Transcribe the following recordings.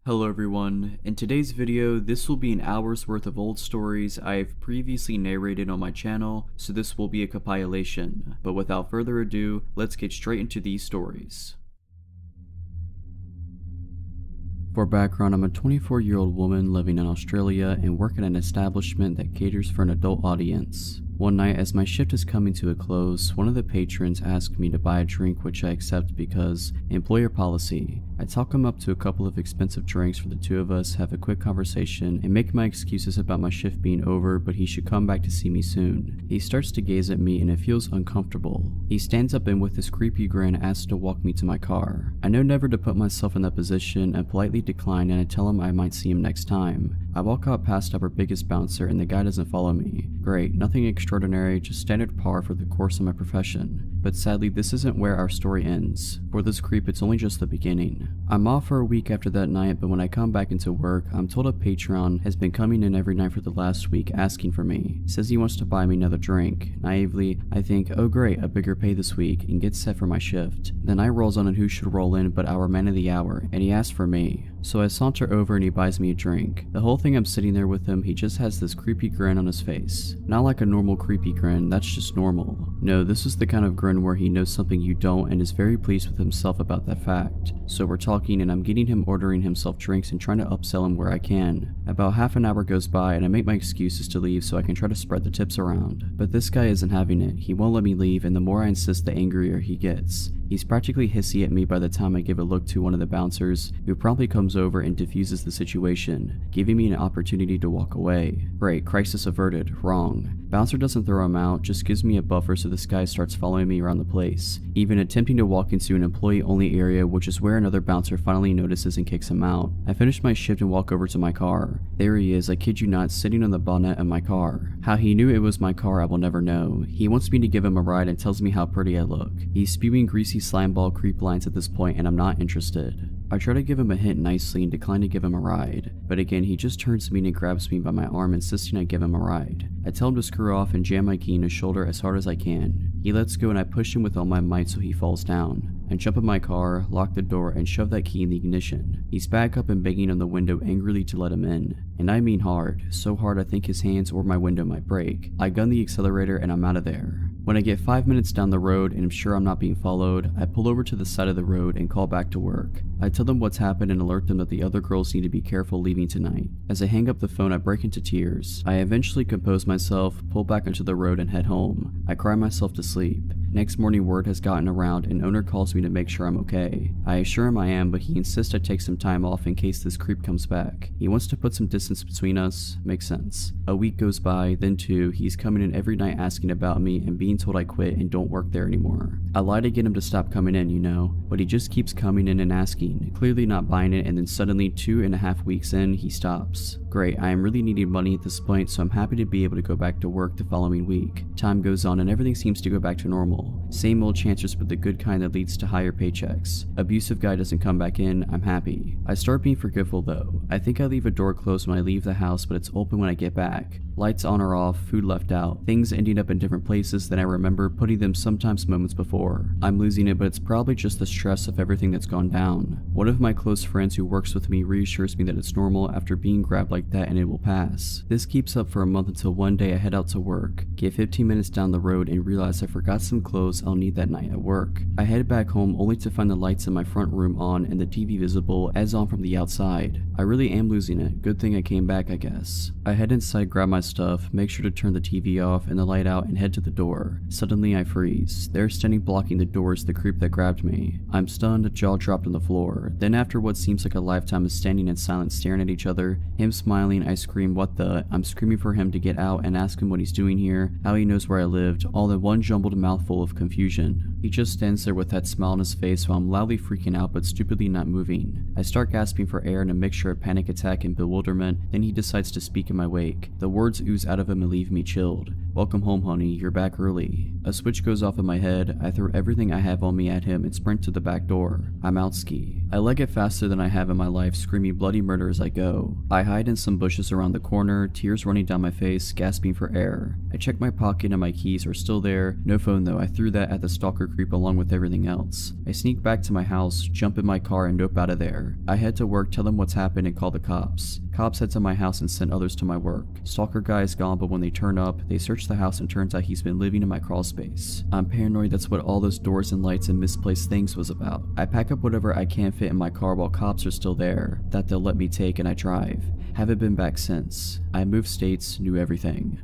Hello everyone, in today's video this will be an hour's worth of old stories I have previously narrated on my channel, so this will be a compilation. But without further ado, let's get straight into these stories. For background, I'm a 24-year-old woman living in Australia and work at an establishment that caters for an adult audience. One night, as my shift is coming to a close, one of the patrons asked me to buy a drink, which I accept because employer policy. I talk him up to a couple of expensive drinks for the two of us, have a quick conversation, and make my excuses about my shift being over, but he should come back to see me soon. He starts to gaze at me and it feels uncomfortable. He stands up and with his creepy grin asks to walk me to my car. I know never to put myself in that position and politely decline, and I tell him I might see him next time. I walk out past our biggest bouncer and the guy doesn't follow me. Great, nothing extraordinary, just standard par for the course of my profession. But sadly, this isn't where our story ends. For this creep, it's only just the beginning. I'm off for a week after that night, but when I come back into work, I'm told a patron has been coming in every night for the last week asking for me. Says he wants to buy me another drink. Naively, I think, oh great, a bigger pay this week, and get set for my shift. The night rolls on and who should roll in but our man of the hour, and he asks for me. So I saunter over and he buys me a drink. The whole thing I'm sitting there with him, he just has this creepy grin on his face. Not like a normal creepy grin, that's just normal. No, this is the kind of grin where he knows something you don't and is very pleased with himself about that fact. So we're talking and I'm getting him ordering himself drinks and trying to upsell him where I can. About half an hour goes by and I make my excuses to leave so I can try to spread the tips around. But this guy isn't having it. He won't let me leave, and the more I insist, the angrier he gets. He's practically hissy at me by the time I give a look to one of the bouncers, who promptly comes over and diffuses the situation, giving me an opportunity to walk away. Great, crisis averted. Wrong. Bouncer doesn't throw him out, just gives me a buffer so this guy starts following me around the place, even attempting to walk into an employee-only area, which is where another bouncer finally notices and kicks him out. I finish my shift and walk over to my car. There he is, I kid you not, sitting on the bonnet of my car. How he knew it was my car I will never know. He wants me to give him a ride and tells me how pretty I look. He's spewing greasy slimeball creep lines at this point and I'm not interested. I try to give him a hint nicely and decline to give him a ride, but again he just turns to me and grabs me by my arm, insisting I give him a ride. I tell him to screw off and jam my key in his shoulder as hard as I can. He lets go and I push him with all my might so he falls down. I jump in my car, lock the door, and shove that key in the ignition. He's back up and banging on the window angrily to let him in. And I mean hard, so hard I think his hands or my window might break. I gun the accelerator and I'm out of there. When I get 5 minutes down the road and I'm sure I'm not being followed, I pull over to the side of the road and call back to work. I tell them what's happened and alert them that the other girls need to be careful leaving tonight. As I hang up the phone, I break into tears. I eventually compose myself, pull back onto the road, and head home. I cry myself to sleep. Next morning, word has gotten around and owner calls me to make sure I'm okay. I assure him I am, but he insists I take some time off in case this creep comes back. He wants to put some distance between us. Makes sense. A week goes by, then two. He's coming in every night asking about me and being told I quit and don't work there anymore. I lie to get him to stop coming in, you know, but he just keeps coming in and asking, clearly not buying it, and then suddenly 2.5 weeks in, he stops. Great, I am really needing money at this point, so I'm happy to be able to go back to work the following week. Time goes on and everything seems to go back to normal. Same old chances, but the good kind that leads to higher paychecks. Abusive guy doesn't come back in, I'm happy. I start being forgetful though. I think I leave a door closed when I leave the house, but it's open when I get back. Lights on or off, food left out, things ending up in different places than I remember putting them sometimes moments before. I'm losing it, but it's probably just the stress of everything that's gone down. One of my close friends who works with me reassures me that it's normal after being grabbed like that and it will pass. This keeps up for a month until one day I head out to work, get 15 minutes down the road and realize I forgot some clothes I'll need that night at work. I head back home only to find the lights in my front room on and the TV visible as on from the outside. I really am losing it. Good thing I came back, I guess. I head inside, grab my stuff, make sure to turn the TV off and the light out and head to the door. Suddenly I freeze. There standing blocking the door is the creep that grabbed me. I'm stunned, jaw dropped on the floor. Then after what seems like a lifetime of standing in silence staring at each other, him smiling, I scream what the. I'm screaming for him to get out and ask him what he's doing here, how he knows where I lived, all in one jumbled mouthful of confusion. He just stands there with that smile on his face while I'm loudly freaking out but stupidly not moving. I start gasping for air in a mixture of panic attack and bewilderment, then he decides to speak in my wake. The words ooze out of him and leave me chilled. "Welcome home, honey, you're back early." A switch goes off in my head, I throw everything I have on me at him and sprint to the back door. I'm outski. I leg it faster than I have in my life, screaming bloody murder as I go. I hide in some bushes around the corner, tears running down my face, gasping for air. I check my pocket and my keys are still there. No phone though, I threw that at the stalker creep along with everything else. I sneak back to my house, jump in my car and nope out of there. I head to work, tell them what's happened and call the cops. Cops head to my house and send others to my work. Stalker guy is gone, but when they turn up, they search the house and turns out he's been living in my crawl space. I'm paranoid that's what all those doors and lights and misplaced things was about. I pack up whatever I can fit in my car while cops are still there, that they'll let me take, and I drive. Haven't been back since. I moved states, knew everything.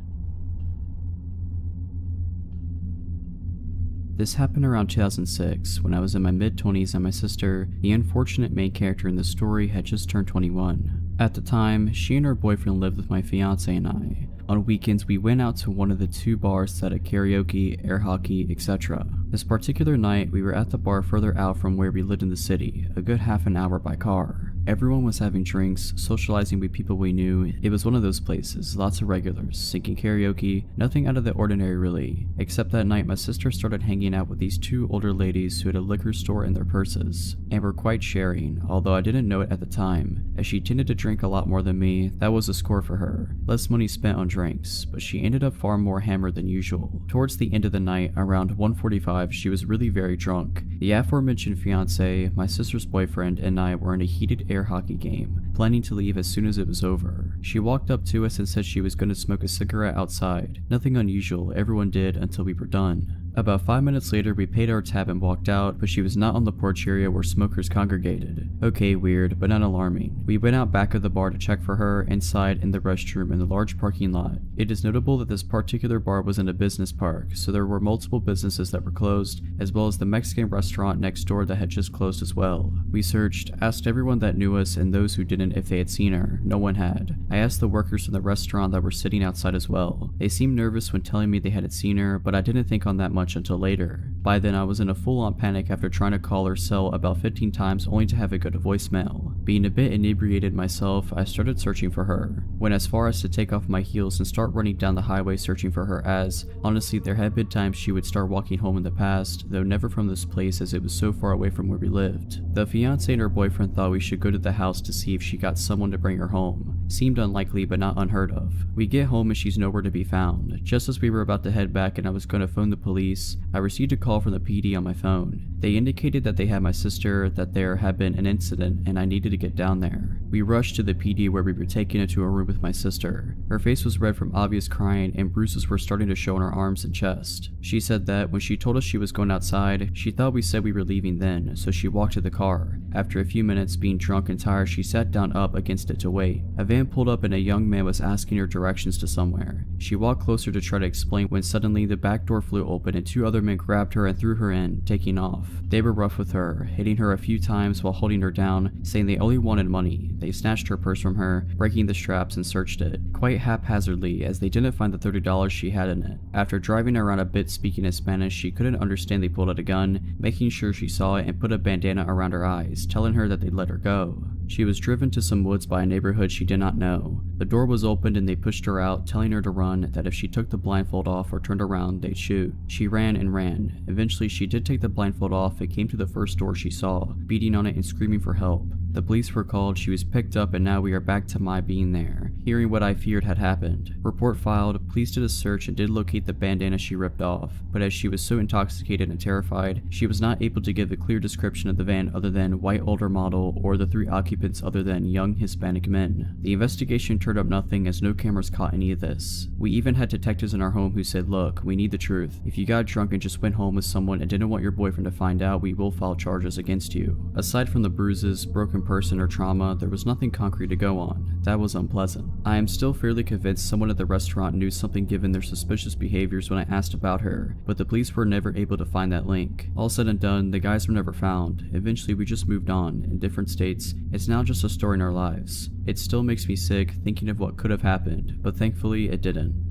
This happened around 2006, when I was in my mid-20s and my sister, the unfortunate main character in the story, had just turned 21. At the time, she and her boyfriend lived with my fiance and I. On weekends, we went out to one of the 2 bars that had karaoke, air hockey, etc. This particular night, we were at the bar further out from where we lived in the city, a good half an hour by car. Everyone was having drinks, socializing with people we knew. It was one of those places, lots of regulars, singing karaoke, nothing out of the ordinary really. Except that night my sister started hanging out with these 2 older ladies who had a liquor store in their purses, and were quite sharing, although I didn't know it at the time. As she tended to drink a lot more than me, that was a score for her. Less money spent on drinks, but she ended up far more hammered than usual. Towards the end of the night, around 1:45, she was really very drunk. The aforementioned fiance, my sister's boyfriend, and I were in a heated air hockey game, planning to leave as soon as it was over. She walked up to us and said she was going to smoke a cigarette outside. Nothing unusual, everyone did until we were done. About 5 minutes later, we paid our tab and walked out, but she was not on the porch area where smokers congregated. Okay, weird, but not alarming. We went out back of the bar to check for her, inside in the restroom in the large parking lot. It is notable that this particular bar was in a business park, so there were multiple businesses that were closed, as well as the Mexican restaurant next door that had just closed as well. We searched, asked everyone that knew us and those who didn't if they had seen her. No one had. I asked the workers from the restaurant that were sitting outside as well. They seemed nervous when telling me they hadn't seen her, but I didn't think on that much until later. By then I was in a full-on panic after trying to call her cell about 15 times only to have it go to voicemail. Being a bit inebriated myself, I started searching for her. Went as far as to take off my heels and start running down the highway searching for her, as honestly there had been times she would start walking home in the past, though never from this place as it was so far away from where we lived. The fiance and her boyfriend thought we should go to the house to see if she got someone to bring her home. Seemed unlikely but not unheard of. We get home and she's nowhere to be found. Just as we were about to head back and I was going to phone the police, I received a call from the PD on my phone. They indicated that they had my sister, that there had been an incident, and I needed to get down there. We rushed to the PD where we were taken into a room with my sister. Her face was red from obvious crying and bruises were starting to show on her arms and chest. She said that when she told us she was going outside, she thought we said we were leaving then, so she walked to the car. After a few minutes, being drunk and tired, she sat down up against it to wait. A van pulled up and a young man was asking her directions to somewhere. She walked closer to try to explain when suddenly the back door flew open and 2 other men grabbed her and threw her in, taking off. They were rough with her, hitting her a few times while holding her down, saying they only wanted money. They snatched her purse from her, breaking the straps and searched it, quite haphazardly as they didn't find the $30 she had in it. After driving around a bit speaking in Spanish, she couldn't understand they pulled out a gun, making sure she saw it and put a bandana around her eyes, telling her that they'd let her go. She was driven to some woods by a neighborhood she did not know. The door was opened and they pushed her out, telling her to run, that if she took the blindfold off or turned around, they'd shoot. She ran and ran. Eventually she did take the blindfold off and came to the first door she saw, beating on it and screaming for help. The police were called, she was picked up, and now we are back to my being there, hearing what I feared had happened. Report filed, police did a search and did locate the bandana she ripped off, but as she was so intoxicated and terrified, she was not able to give a clear description of the van other than white older model or the 3 occupants other than young Hispanic men. The investigation turned up nothing as no cameras caught any of this. We even had detectives in our home who said, look, we need the truth. If you got drunk and just went home with someone and didn't want your boyfriend to find out, we will file charges against you. Aside from the bruises, broken person, or trauma, there was nothing concrete to go on. That was unpleasant. I am still fairly convinced someone at the restaurant knew something given their suspicious behaviors when I asked about her, but the police were never able to find that link. All said and done, the guys were never found. Eventually we just moved on, in different states. It's now just a story in our lives. It still makes me sick thinking of what could have happened, but thankfully it didn't.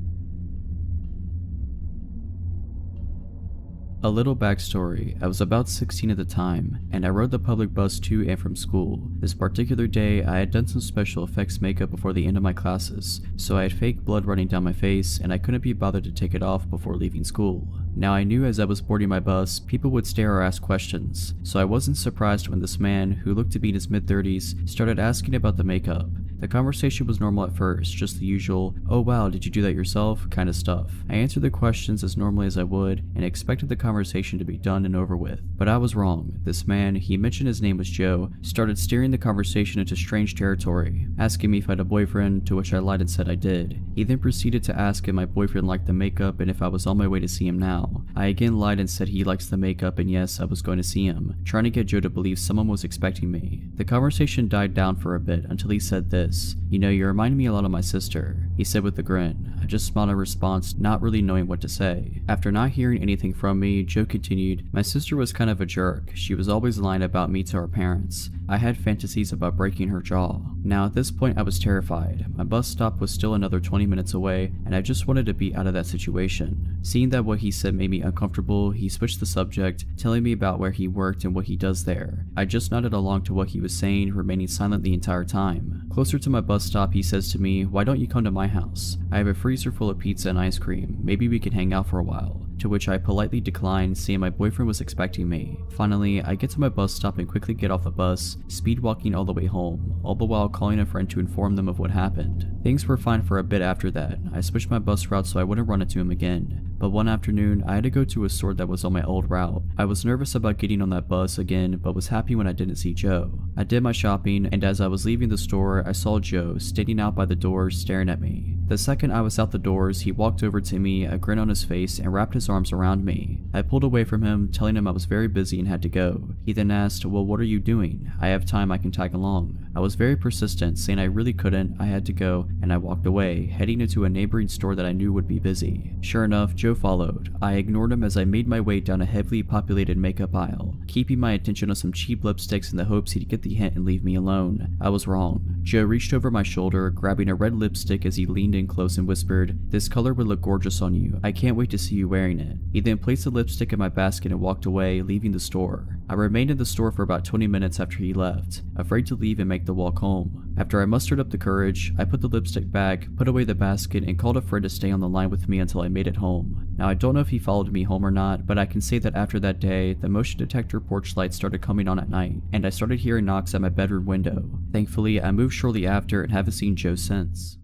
A little backstory, I was about 16 at the time, and I rode the public bus to and from school. This particular day, I had done some special effects makeup before the end of my classes, so I had fake blood running down my face and I couldn't be bothered to take it off before leaving school. Now I knew as I was boarding my bus, people would stare or ask questions, so I wasn't surprised when this man, who looked to be in his mid-30s, started asking about the makeup. The conversation was normal at first, just the usual, "Oh wow, did you do that yourself?" kind of stuff. I answered the questions as normally as I would, and expected the conversation to be done and over with. But I was wrong. This man, he mentioned his name was Joe, started steering the conversation into strange territory, asking me if I had a boyfriend, to which I lied and said I did. He then proceeded to ask if my boyfriend liked the makeup and if I was on my way to see him now. I again lied and said he likes the makeup and yes, I was going to see him, trying to get Joe to believe someone was expecting me. The conversation died down for a bit until he said this, "You know, you remind me a lot of my sister," he said with a grin. I just smiled in response, not really knowing what to say. After not hearing anything from me, Joe continued, "My sister was kind of a jerk. She was always lying about me to her parents. I had fantasies about breaking her jaw." Now at this point I was terrified. My bus stop was still another 20 minutes away, and I just wanted to be out of that situation. Seeing that what he said made me uncomfortable, he switched the subject, telling me about where he worked and what he does there. I just nodded along to what he was saying, remaining silent the entire time. Closer to my bus stop, he says to me, "Why don't you come to my house? I have a freezer full of pizza and ice cream. Maybe we can hang out for a while." To which I politely declined, saying my boyfriend was expecting me. Finally, I get to my bus stop and quickly get off the bus, speed walking all the way home, all the while calling a friend to inform them of what happened. Things were fine for a bit after that. I switched my bus route so I wouldn't run into him again. But one afternoon, I had to go to a store that was on my old route. I was nervous about getting on that bus again, but was happy when I didn't see Joe. I did my shopping, and as I was leaving the store, I saw Joe standing out by the door staring at me. The second I was out the doors, he walked over to me, a grin on his face, and wrapped his arms around me. I pulled away from him, telling him I was very busy and had to go. He then asked, "Well, what are you doing? I have time, I can tag along." I was very persistent, saying I really couldn't, I had to go, and I walked away, heading into a neighboring store that I knew would be busy. Sure enough, Joe followed. I ignored him as I made my way down a heavily populated makeup aisle, keeping my attention on some cheap lipsticks in the hopes he'd get the hint and leave me alone. I was wrong. Joe reached over my shoulder, grabbing a red lipstick as he leaned in close and whispered, "This color would look gorgeous on you. I can't wait to see you wearing it." He then placed the lipstick in my basket and walked away, leaving the store. I remained in the store for about 20 minutes after he left, afraid to leave and make the walk home. After I mustered up the courage, I put the lipstick back, put away the basket, and called a friend to stay on the line with me until I made it home. Now I don't know if he followed me home or not, but I can say that after that day, the motion detector porch lights started coming on at night, and I started hearing knocks at my bedroom window. Thankfully, I moved shortly after and haven't seen Joe since.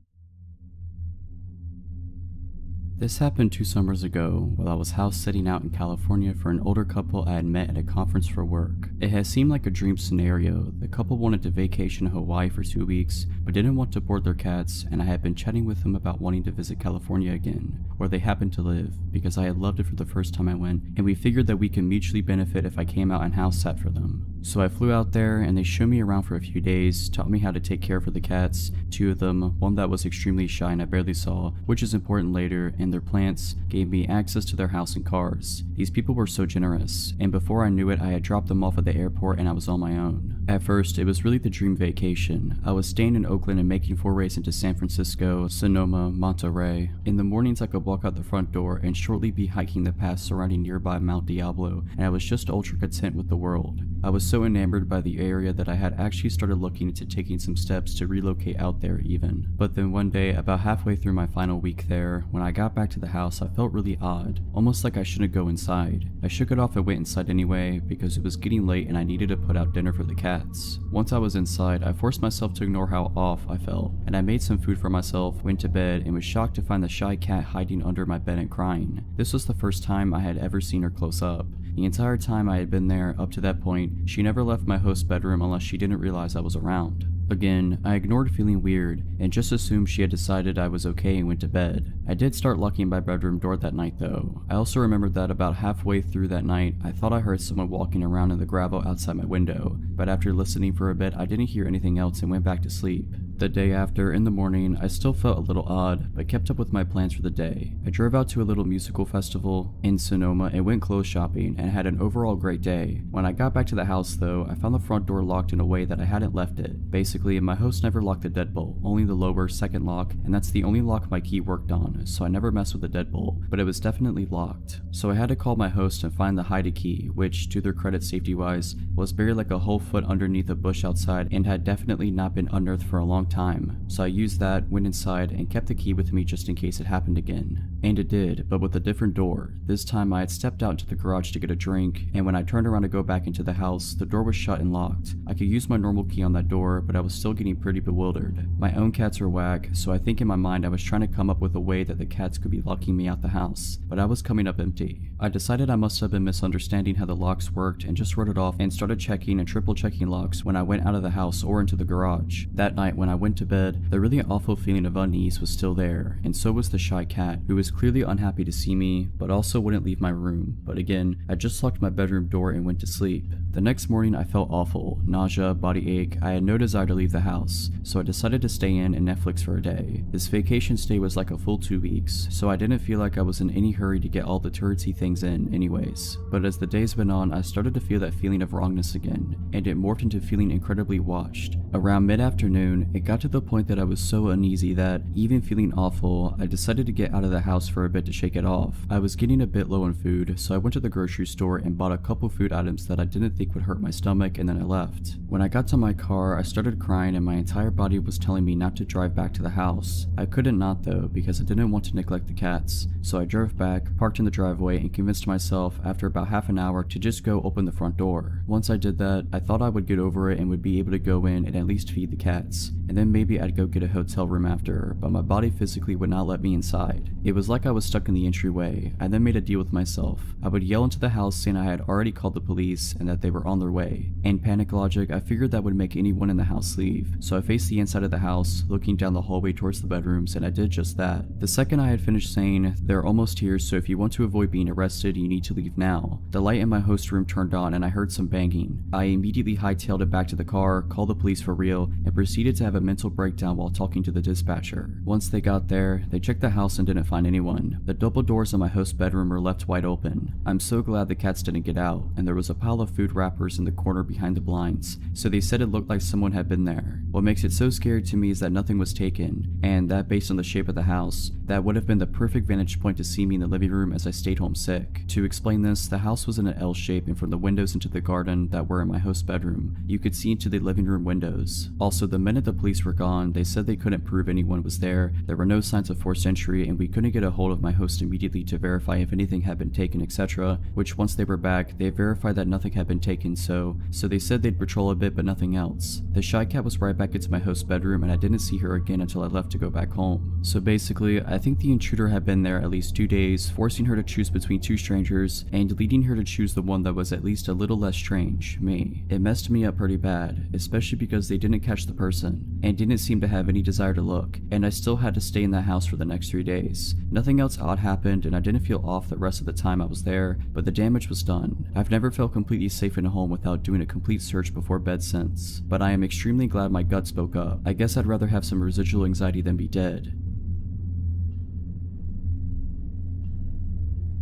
This happened 2 summers ago while I was house sitting out in California for an older couple I had met at a conference for work. It had seemed like a dream scenario. The couple wanted to vacation in Hawaii for 2 weeks, but didn't want to board their cats, and I had been chatting with them about wanting to visit California again, where they happened to live, because I had loved it for the first time I went, and we figured that we could mutually benefit if I came out and house sat for them. So I flew out there, and they showed me around for a few days, taught me how to take care for the cats, 2 of them, one that was extremely shy and I barely saw, which is important later, and their plants, gave me access to their house and cars. These people were so generous, and before I knew it I had dropped them off at the airport and I was on my own. At first, it was really the dream vacation. I was staying in Oakland and making forays into San Francisco, Sonoma, Monterey. In the mornings I could walk out the front door and shortly be hiking the paths surrounding nearby Mount Diablo, and I was just ultra content with the world. I was so enamored by the area that I had actually started looking into taking some steps to relocate out there even. But then one day, about halfway through my final week there, when I got back to the house I felt really odd, almost like I shouldn't go inside. I shook it off and went inside anyway because it was getting late and I needed to put out dinner for the cats. Once I was inside, I forced myself to ignore how off I felt, and I made some food for myself, went to bed, and was shocked to find the shy cat hiding under my bed and crying. This was the first time I had ever seen her close up. The entire time I had been there up to that point, she never left my host's bedroom unless she didn't realize I was around. Again, I ignored feeling weird and just assumed she had decided I was okay and went to bed. I did start locking my bedroom door that night though. I also remembered that about halfway through that night, I thought I heard someone walking around in the gravel outside my window, but after listening for a bit I didn't hear anything else and went back to sleep. The day after, in the morning, I still felt a little odd, but kept up with my plans for the day. I drove out to a little musical festival in Sonoma and went clothes shopping and had an overall great day. When I got back to the house though, I found the front door locked in a way that I hadn't left it. Basically, my host never locked the deadbolt, only the lower second lock, and that's the only lock my key worked on, so I never messed with the deadbolt, but it was definitely locked. So I had to call my host and find the hide key, which, to their credit safety-wise, was buried like a whole foot underneath a bush outside and had definitely not been unearthed for a long time. So I used that, went inside, and kept the key with me just in case it happened again. And it did, but with a different door. This time I had stepped out into the garage to get a drink, and when I turned around to go back into the house, the door was shut and locked. I could use my normal key on that door, but I was still getting pretty bewildered. My own cats are whack, so I think in my mind I was trying to come up with a way that the cats could be locking me out the house, but I was coming up empty. I decided I must have been misunderstanding how the locks worked and just wrote it off and started checking and triple checking locks when I went out of the house or into the garage. That night when I went to bed, the really awful feeling of unease was still there, and so was the shy cat, who was clearly unhappy to see me, but also wouldn't leave my room. But again, I just locked my bedroom door and went to sleep. The next morning I felt awful, nausea, body ache. I had no desire to leave the house, so I decided to stay in and Netflix for a day. This vacation stay was like a full 2 weeks, so I didn't feel like I was in any hurry to get all the touristy things in anyways. But as the days went on, I started to feel that feeling of wrongness again, and it morphed into feeling incredibly watched. Around mid-afternoon, it got to the point that I was so uneasy that, even feeling awful, I decided to get out of the house for a bit to shake it off. I was getting a bit low on food, so I went to the grocery store and bought a couple food items that I didn't think would hurt my stomach, and then I left. When I got to my car, I started crying and my entire body was telling me not to drive back to the house. I couldn't not though, because I didn't want to neglect the cats, so I drove back, parked in the driveway, and convinced myself after about half an hour to just go open the front door. Once I did that, I thought I would get over it and would be able to go in and at least feed the cats, and then maybe I'd go get a hotel room after, but my body physically would not let me inside. It was like I was stuck in the entryway. I then made a deal with myself. I would yell into the house saying I had already called the police and that they were on their way. In panic logic, I figured that would make anyone in the house leave, so I faced the inside of the house, looking down the hallway towards the bedrooms, and I did just that. The second I had finished saying, "They're almost here, so if you want to avoid being arrested, you need to leave now," the light in my host room turned on and I heard some banging. I immediately hightailed it back to the car, called the police for real, and proceeded to have a mental breakdown while talking to the dispatcher. Once they got there, they checked the house and didn't find anyone. The double doors in my host's bedroom were left wide open. I'm so glad the cats didn't get out, and there was a pile of food wrappers in the corner behind the blinds, so they said it looked like someone had been there. What makes it so scary to me is that nothing was taken, and that based on the shape of the house, that would have been the perfect vantage point to see me in the living room as I stayed home sick. To explain this, the house was in an L shape, and from the windows into the garden that were in my host's bedroom, you could see into the living room windows. Also, the minute the police were gone, they said they couldn't prove anyone was there, there were no signs of forced entry, and we couldn't get a hold of my host immediately to verify if anything had been taken, etc., which once they were back, they verified that nothing had been taken, so they said they'd patrol a bit but nothing else. The shy cat was right back into my host's bedroom and I didn't see her again until I left to go back home. So basically, I think the intruder had been there at least 2 days, forcing her to choose between two strangers and leading her to choose the one that was at least a little less strange, me. It messed me up pretty bad, especially because they didn't catch the person and didn't seem to have any desire to look, and I still had to stay in that house for the next 3 days. Nothing else odd happened and I didn't feel off the rest of the time I was there, but the damage was done. I've never felt completely safe in a home without doing a complete search before bed since, but I am extremely glad my gut spoke up. I guess I'd rather have some residual anxiety than be dead.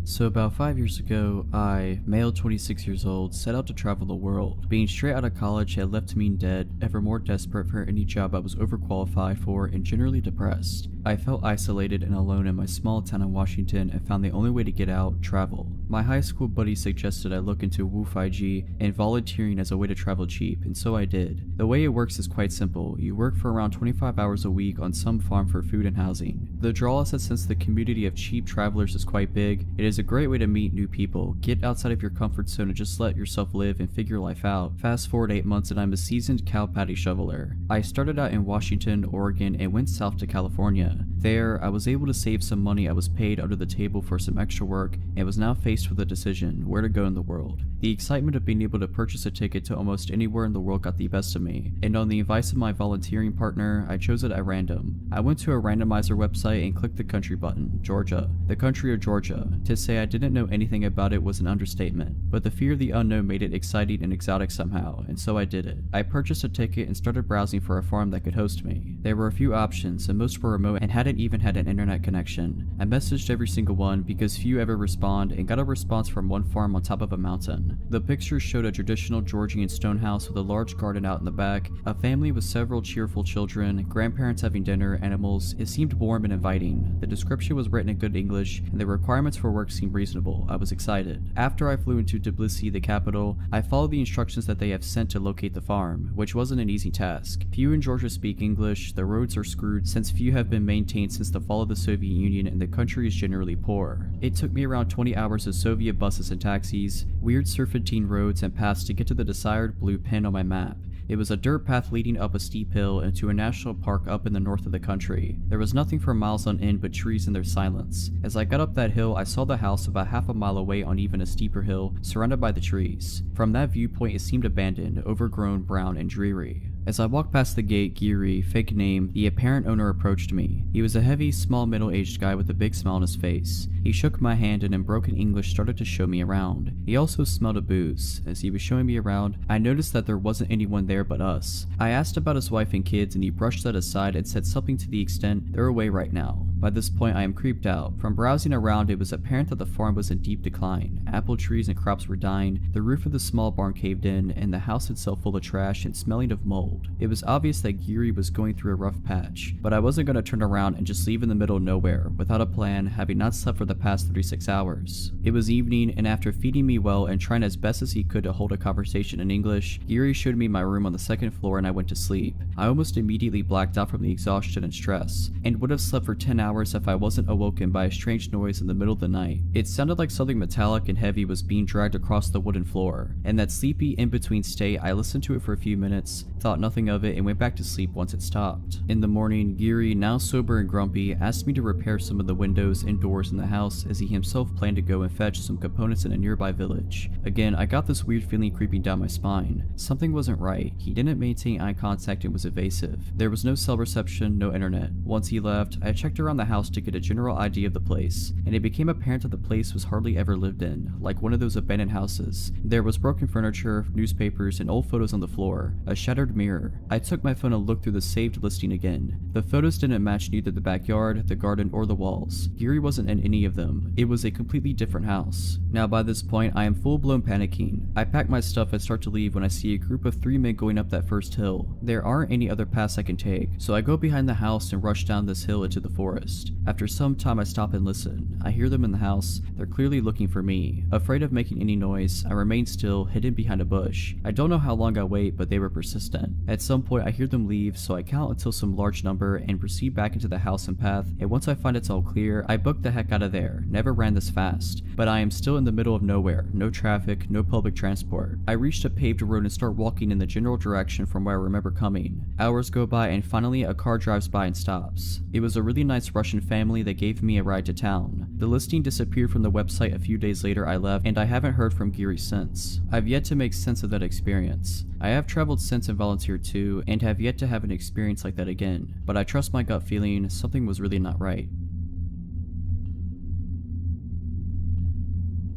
So about 5 years ago, I, male 26 years old, set out to travel the world. Being straight out of college had left me dead, ever more desperate for any job I was overqualified for and generally depressed. I felt isolated and alone in my small town in Washington and found the only way to get out, travel. My high school buddy suggested I look into COMPILATIon and volunteering as a way to travel cheap, and so I did. The way it works is quite simple. You work for around 25 hours a week on some farm for food and housing. The draw is that since the community of cheap travelers is quite big, it is a great way to meet new people, get outside of your comfort zone and just let yourself live and figure life out. Fast forward 8 months and I'm a seasoned cow patty shoveler. I started out in Washington, Oregon and went south to California. California. There, I was able to save some money I was paid under the table for some extra work and was now faced with a decision where to go in the world. The excitement of being able to purchase a ticket to almost anywhere in the world got the best of me, and on the advice of my volunteering partner, I chose it at random. I went to a randomizer website and clicked the country button, Georgia. The country of Georgia. To say I didn't know anything about it was an understatement, but the fear of the unknown made it exciting and exotic somehow, and so I did it. I purchased a ticket and started browsing for a farm that could host me. There were a few options, and most were remote and hadn't even had an internet connection. I messaged every single one because few ever respond, and got a response from one farm on top of a mountain. The pictures showed a traditional Georgian stone house with a large garden out in the back, a family with several cheerful children, grandparents having dinner, animals. It seemed warm and inviting. The description was written in good English, and the requirements for work seemed reasonable. I was excited. After I flew into Tbilisi, the capital, I followed the instructions that they have sent to locate the farm, which wasn't an easy task. Few in Georgia speak English, the roads are screwed since few have been maintained since the fall of the Soviet Union, and the country is generally poor. It took me around 20 hours of Soviet buses and taxis, weird serpentine roads and paths to get to the desired blue pin on my map. It was a dirt path leading up a steep hill into a national park up in the north of the country. There was nothing for miles on end but trees and their silence. As I got up that hill, I saw the house about half a mile away on even a steeper hill, surrounded by the trees. From that viewpoint, it seemed abandoned, overgrown, brown, and dreary. As I walked past the gate, Giri, fake name, the apparent owner approached me. He was a heavy, small, middle-aged guy with a big smile on his face. He shook my hand and in broken English started to show me around. He also smelled of booze. As he was showing me around, I noticed that there wasn't anyone there but us. I asked about his wife and kids, and he brushed that aside and said something to the extent, "They're away right now." By this point, I am creeped out. From browsing around, it was apparent that the farm was in deep decline. Apple trees and crops were dying, the roof of the small barn caved in, and the house itself full of trash and smelling of mold. It was obvious that Giri was going through a rough patch, but I wasn't going to turn around and just leave in the middle of nowhere, without a plan, having not slept for the past 36 hours. It was evening, and after feeding me well and trying as best as he could to hold a conversation in English, Giri showed me my room on the second floor and I went to sleep. I almost immediately blacked out from the exhaustion and stress, and would have slept for 10 hours if I wasn't awoken by a strange noise in the middle of the night. It sounded like something metallic and heavy was being dragged across the wooden floor. In that sleepy in-between state, I listened to it for a few minutes, thought nothing of it, and went back to sleep once it stopped. In the morning, Giri, now sober and grumpy, asked me to repair some of the windows and doors in the house as he himself planned to go and fetch some components in a nearby village. Again, I got this weird feeling creeping down my spine. Something wasn't right. He didn't maintain eye contact and was evasive. There was no cell reception, no internet. Once he left, I checked around the house to get a general idea of the place, and it became apparent that the place was hardly ever lived in, like one of those abandoned houses. There was broken furniture, newspapers, and old photos on the floor, a shattered mirror. I took my phone and looked through the saved listing again. The photos didn't match neither the backyard, the garden, or the walls. Giri wasn't in any of them. It was a completely different house. Now by this point, I am full-blown panicking. I pack my stuff and start to leave when I see a group of 3 men going up that first hill. There aren't any other paths I can take, so I go behind the house and rush down this hill into the forest. After some time I stop and listen. I hear them in the house. They're clearly looking for me. Afraid of making any noise, I remain still, hidden behind a bush. I don't know how long I wait, but they were persistent. At some point I hear them leave, so I count until some large number and proceed back into the house and path, and once I find it's all clear, I book the heck out of there. Never ran this fast. But I am still in the middle of nowhere. No traffic, no public transport. I reached a paved road and start walking in the general direction from where I remember coming. Hours go by and finally a car drives by and stops. It was a really nice Russian family that gave me a ride to town. The listing disappeared from the website a few days later I left, and I haven't heard from Giri since. I've yet to make sense of that experience. I have traveled since and volunteered too, and have yet to have an experience like that again, but I trust my gut feeling something was really not right.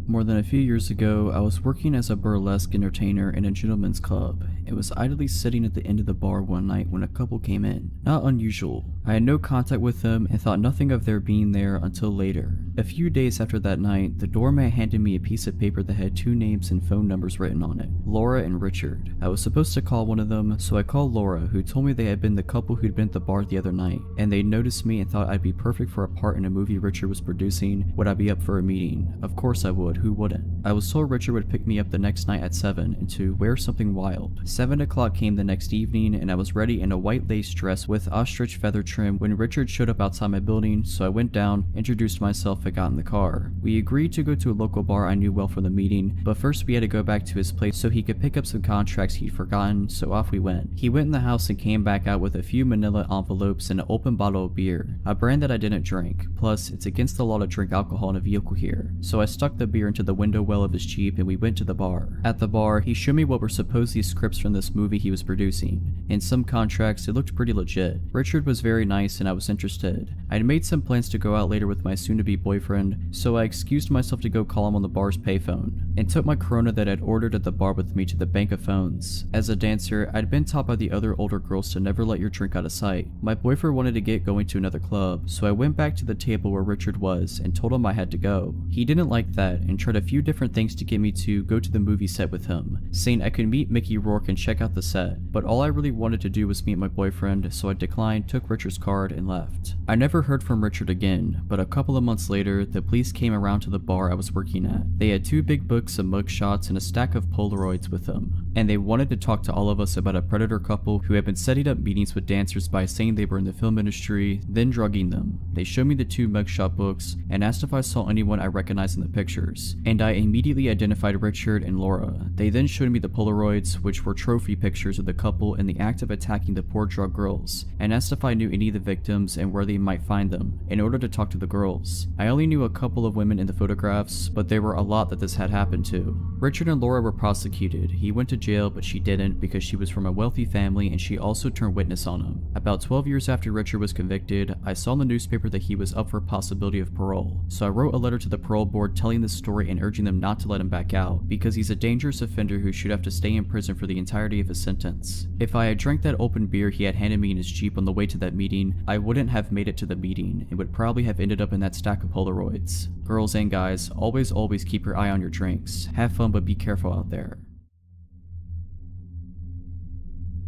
More than a few years ago, I was working as a burlesque entertainer in a gentleman's club. It was idly sitting at the end of the bar one night when a couple came in. Not unusual. I had no contact with them and thought nothing of their being there until later. A few days after that night, the doorman handed me a piece of paper that had 2 names and phone numbers written on it, Laura and Richard. I was supposed to call one of them, so I called Laura, who told me they had been the couple who'd been at the bar the other night, and they noticed me and thought I'd be perfect for a part in a movie Richard was producing. Would I be up for a meeting? Of course I would, who wouldn't? I was told Richard would pick me up the next night at 7 and to wear something wild. 7 o'clock came the next evening and I was ready in a white lace dress with ostrich feather trim when Richard showed up outside my building, so I went down, introduced myself, and got in the car. We agreed to go to a local bar I knew well from the meeting, but first we had to go back to his place so he could pick up some contracts he'd forgotten, so off we went. He went in the house and came back out with a few manila envelopes and an open bottle of beer, a brand that I didn't drink, plus it's against the law to drink alcohol in a vehicle here, so I stuck the beer into the window well of his Jeep and we went to the bar. At the bar, he showed me what were supposedly scripts from this movie he was producing. In some contracts, it looked pretty legit. Richard was very nice and I was interested. I'd made some plans to go out later with my soon-to-be boyfriend, so I excused myself to go call him on the bar's payphone, and took my Corona that I'd ordered at the bar with me to the bank of phones. As a dancer, I'd been taught by the other older girls to never let your drink out of sight. My boyfriend wanted to get going to another club, so I went back to the table where Richard was and told him I had to go. He didn't like that and tried a few different things to get me to go to the movie set with him, saying I could meet Mickey Rourke and check out the set, but all I really wanted to do was meet my boyfriend, so I declined, took Richard's card, and left. I never heard from Richard again, but a couple of months later, the police came around to the bar I was working at. They had 2 big books of mugshots and a stack of Polaroids with them, and they wanted to talk to all of us about a predator couple who had been setting up meetings with dancers by saying they were in the film industry, then drugging them. They showed me the 2 mugshot books and asked if I saw anyone I recognized in the pictures, and I immediately identified Richard and Laura. They then showed me the Polaroids, which were trophy pictures of the couple in the act of attacking the poor drug girls, and asked if I knew any of the victims and where they might find them, in order to talk to the girls. I only knew a couple of women in the photographs, but there were a lot that this had happened to. Richard and Laura were prosecuted. He went to jail, but she didn't because she was from a wealthy family and she also turned witness on him. About 12 years after Richard was convicted, I saw in the newspaper that he was up for a possibility of parole, so I wrote a letter to the parole board telling this story and urging them not to let him back out, because he's a dangerous offender who should have to stay in prison for the entirety of his sentence. If I had drank that open beer he had handed me in his Jeep on the way to that meeting, I wouldn't have made it to the meeting and would probably have ended up in that stack of Polaroids. Girls and guys, always keep your eye on your drinks. Have fun, but be careful out there.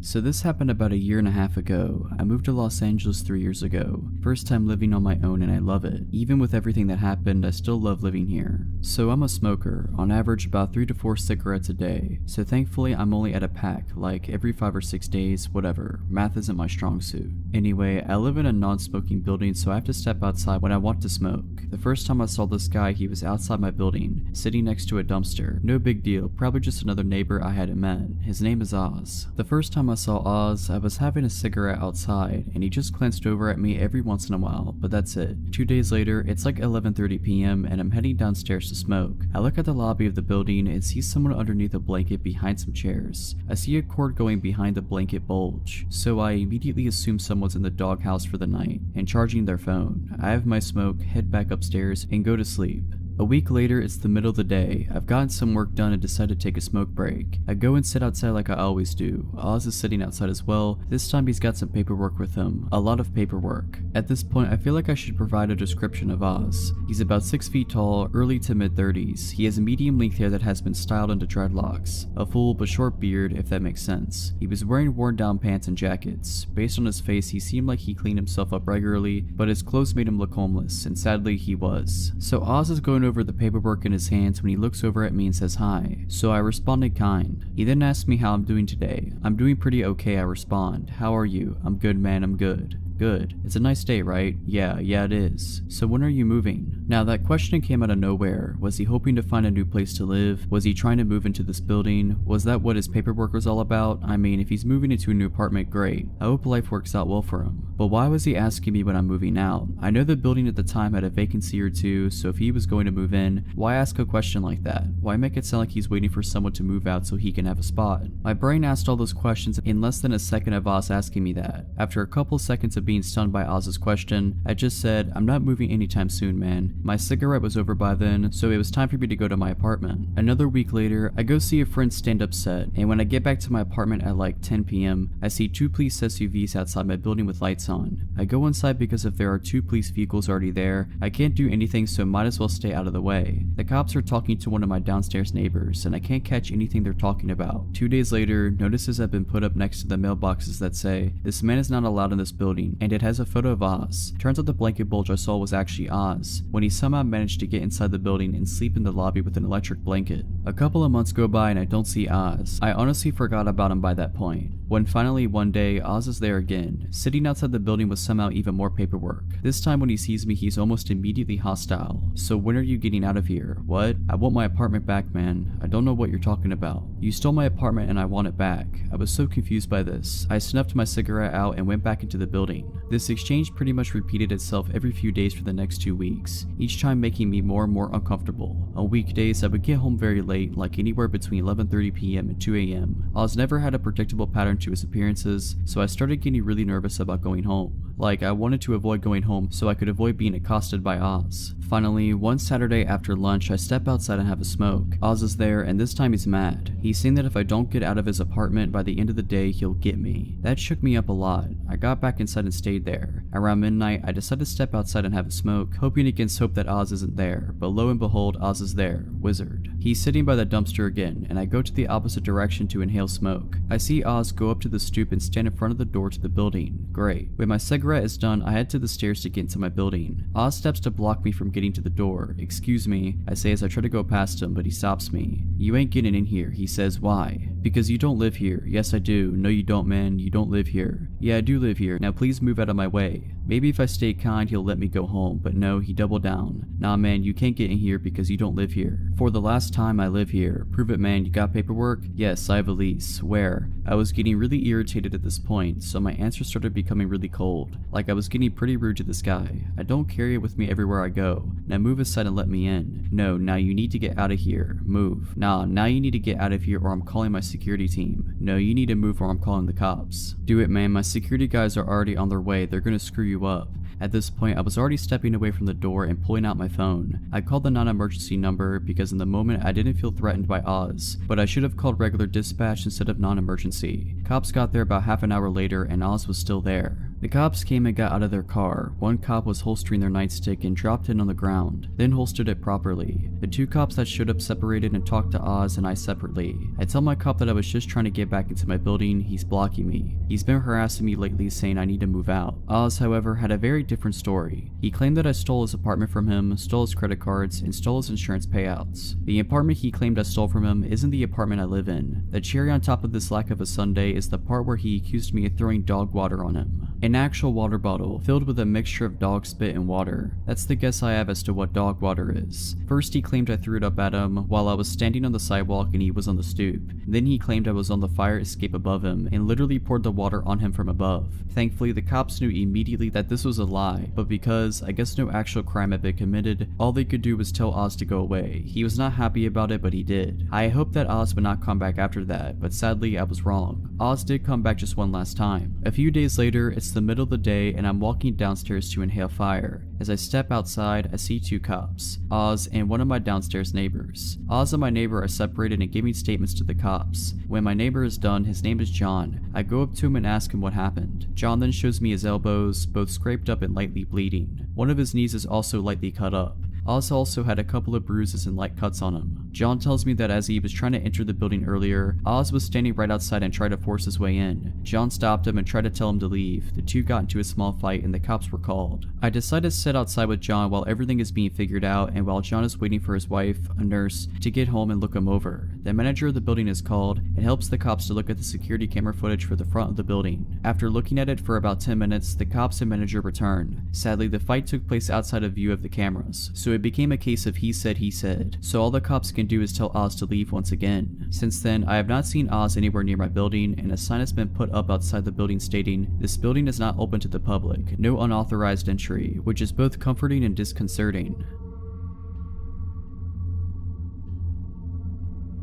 So this happened about a year and a half ago. I moved to Los Angeles 3 years ago. First time living on my own and I love it. Even with everything that happened, I still love living here. So I'm a smoker, on average about 3 to 4 cigarettes a day. So thankfully I'm only at a pack, like every 5 or 6 days, whatever. Math isn't my strong suit. Anyway, I live in a non-smoking building, so I have to step outside when I want to smoke. The first time I saw this guy, he was outside my building, sitting next to a dumpster. No big deal, probably just another neighbor I hadn't met. His name is Oz. The first time I saw Oz, I was having a cigarette outside, and he just glanced over at me every once in a while, but that's it. 2 days later, it's like 11:30 p.m. and I'm heading downstairs to smoke. I look at the lobby of the building and see someone underneath a blanket behind some chairs. I see a cord going behind the blanket bulge, so I immediately assume someone's in the doghouse for the night and charging their phone. I have my smoke, head back upstairs, and go to sleep. A week later, it's the middle of the day. I've gotten some work done and decided to take a smoke break. I go and sit outside like I always do. Oz is sitting outside as well. This time he's got some paperwork with him. A lot of paperwork. At this point, I feel like I should provide a description of Oz. He's about 6 feet tall, early to mid-30s. He has medium length hair that has been styled into dreadlocks. A full but short beard, if that makes sense. He was wearing worn down pants and jackets. Based on his face, he seemed like he cleaned himself up regularly, but his clothes made him look homeless, and sadly he was. So Oz is going over the paperwork in his hands when he looks over at me and says hi, so I responded kind. He then asked me how I'm doing today. I'm doing pretty okay, I respond. How are you? I'm good, man, I'm good. Good. It's a nice day, right? Yeah, it is. So when are you moving? Now that question came out of nowhere. Was he hoping to find a new place to live? Was he trying to move into this building? Was that what his paperwork was all about? I mean, if he's moving into a new apartment, great. I hope life works out well for him. But why was he asking me when I'm moving out? I know the building at the time had a vacancy or two, so if he was going to move in, why ask a question like that? Why make it sound like he's waiting for someone to move out so he can have a spot? My brain asked all those questions in less than a second of Oz asking me that. After a couple seconds of being stunned by Oz's question, I just said, I'm not moving anytime soon, man. My cigarette was over by then, so it was time for me to go to my apartment. Another week later, I go see a friend's stand-up set, and when I get back to my apartment at like 10 p.m., I see 2 police SUVs outside my building with lights on. I go inside because if there are 2 police vehicles already there, I can't do anything, so might as well stay out of the way. The cops are talking to one of my downstairs neighbors, and I can't catch anything they're talking about. 2 days later, notices have been put up next to the mailboxes that say, this man is not allowed in this building, building, and it has a photo of Oz. Turns out the blanket bulge I saw was actually Oz, when he somehow managed to get inside the building and sleep in the lobby with an electric blanket. A couple of months go by and I don't see Oz. I honestly forgot about him by that point. When finally one day, Oz is there again, sitting outside the building with somehow even more paperwork. This time when he sees me, he's almost immediately hostile. So when are you getting out of here? What? I want my apartment back, man. I don't know what you're talking about. You stole my apartment and I want it back. I was so confused by this. I snuffed my cigarette out and went back into the building. This exchange pretty much repeated itself every few days for the next 2 weeks, each time making me more and more uncomfortable. On weekdays, I would get home very late, like anywhere between 11:30 p.m. and 2 a.m. Oz never had a predictable pattern to his appearances, so I started getting really nervous about going home. Like, I wanted to avoid going home so I could avoid being accosted by Oz. Finally, one Saturday after lunch, I step outside and have a smoke. Oz is there, and this time he's mad. He's saying that if I don't get out of his apartment by the end of the day, he'll get me. That shook me up a lot. I got back inside and stayed there. Around midnight, I decided to step outside and have a smoke, hoping against hope that Oz isn't there, but lo and behold, Oz is there. Wizard. He's sitting by the dumpster again, and I go to the opposite direction to inhale smoke. I see Oz go up to the stoop and stand in front of the door to the building. Great. When my cigarette is done, I head to the stairs to get into my building. Oz steps to block me from getting to the door. Excuse me, I say as I try to go past him, but he stops me. You ain't getting in here, he says. Why? Because you don't live here. Yes, I do. No, you don't, man. You don't live here. Yeah, I do live here. Now please move out of my way. Maybe if I stay kind, he'll let me go home, but no, he doubled down. Nah, man, you can't get in here because you don't live here. For the last time, I live here. Prove it, man. You got paperwork? Yes, I have a lease. Where? I was getting really irritated at this point, so my answer started becoming really cold. Like I was getting pretty rude to this guy. I don't carry it with me everywhere I go. Now move aside and let me in. No, now you need to get out of here. Move. Nah, now you need to get out of here or I'm calling my security team. No, you need to move or I'm calling the cops. Do it, man. My security guys are already on their way. They're gonna screw you up. At this point, I was already stepping away from the door and pulling out my phone. I called the non-emergency number because in the moment I didn't feel threatened by Oz, but I should have called regular dispatch instead of non-emergency. Cops got there about half an hour later and Oz was still there. The cops came and got out of their car. One cop was holstering their nightstick and dropped it on the ground, then holstered it properly. The two cops that showed up separated and talked to Oz and I separately. I tell my cop that I was just trying to get back into my building. He's blocking me. He's been harassing me lately saying I need to move out. Oz, however, had a very different story. He claimed that I stole his apartment from him, stole his credit cards, and stole his insurance payouts. The apartment he claimed I stole from him isn't the apartment I live in. The cherry on top of this lack of a sundae is the part where he accused me of throwing dog water on him. An actual water bottle filled with a mixture of dog spit and water. That's the guess I have as to what dog water is. First he claimed I threw it up at him while I was standing on the sidewalk and he was on the stoop. Then he claimed I was on the fire escape above him and literally poured the water on him from above. Thankfully the cops knew immediately that this was a lie, but because I guess no actual crime had been committed, all they could do was tell Oz to go away. He was not happy about it, but he did. I hoped that Oz would not come back after that, but sadly I was wrong. Oz did come back just one last time. A few days later, it's the middle of the day and I'm walking downstairs to inhale fire. As I step outside, I see two cops, Oz and one of my downstairs neighbors. Oz and my neighbor are separated and giving statements to the cops. When my neighbor is done, his name is John. I go up to him and ask him what happened. John then shows me his elbows, both scraped up and lightly bleeding. One of his knees is also lightly cut up. Oz also had a couple of bruises and light cuts on him. John tells me that as he was trying to enter the building earlier, Oz was standing right outside and tried to force his way in. John stopped him and tried to tell him to leave. The two got into a small fight and the cops were called. I decided to sit outside with John while everything is being figured out and while John is waiting for his wife, a nurse, to get home and look him over. The manager of the building is called and helps the cops to look at the security camera footage for the front of the building. After looking at it for about 10 minutes, the cops and manager return. Sadly, the fight took place outside of view of the cameras, so it became a case of he said, so all the cops can do is tell Oz to leave once again. Since then, I have not seen Oz anywhere near my building, and a sign has been put up outside the building stating, "This building is not open to the public, no unauthorized entry," which is both comforting and disconcerting.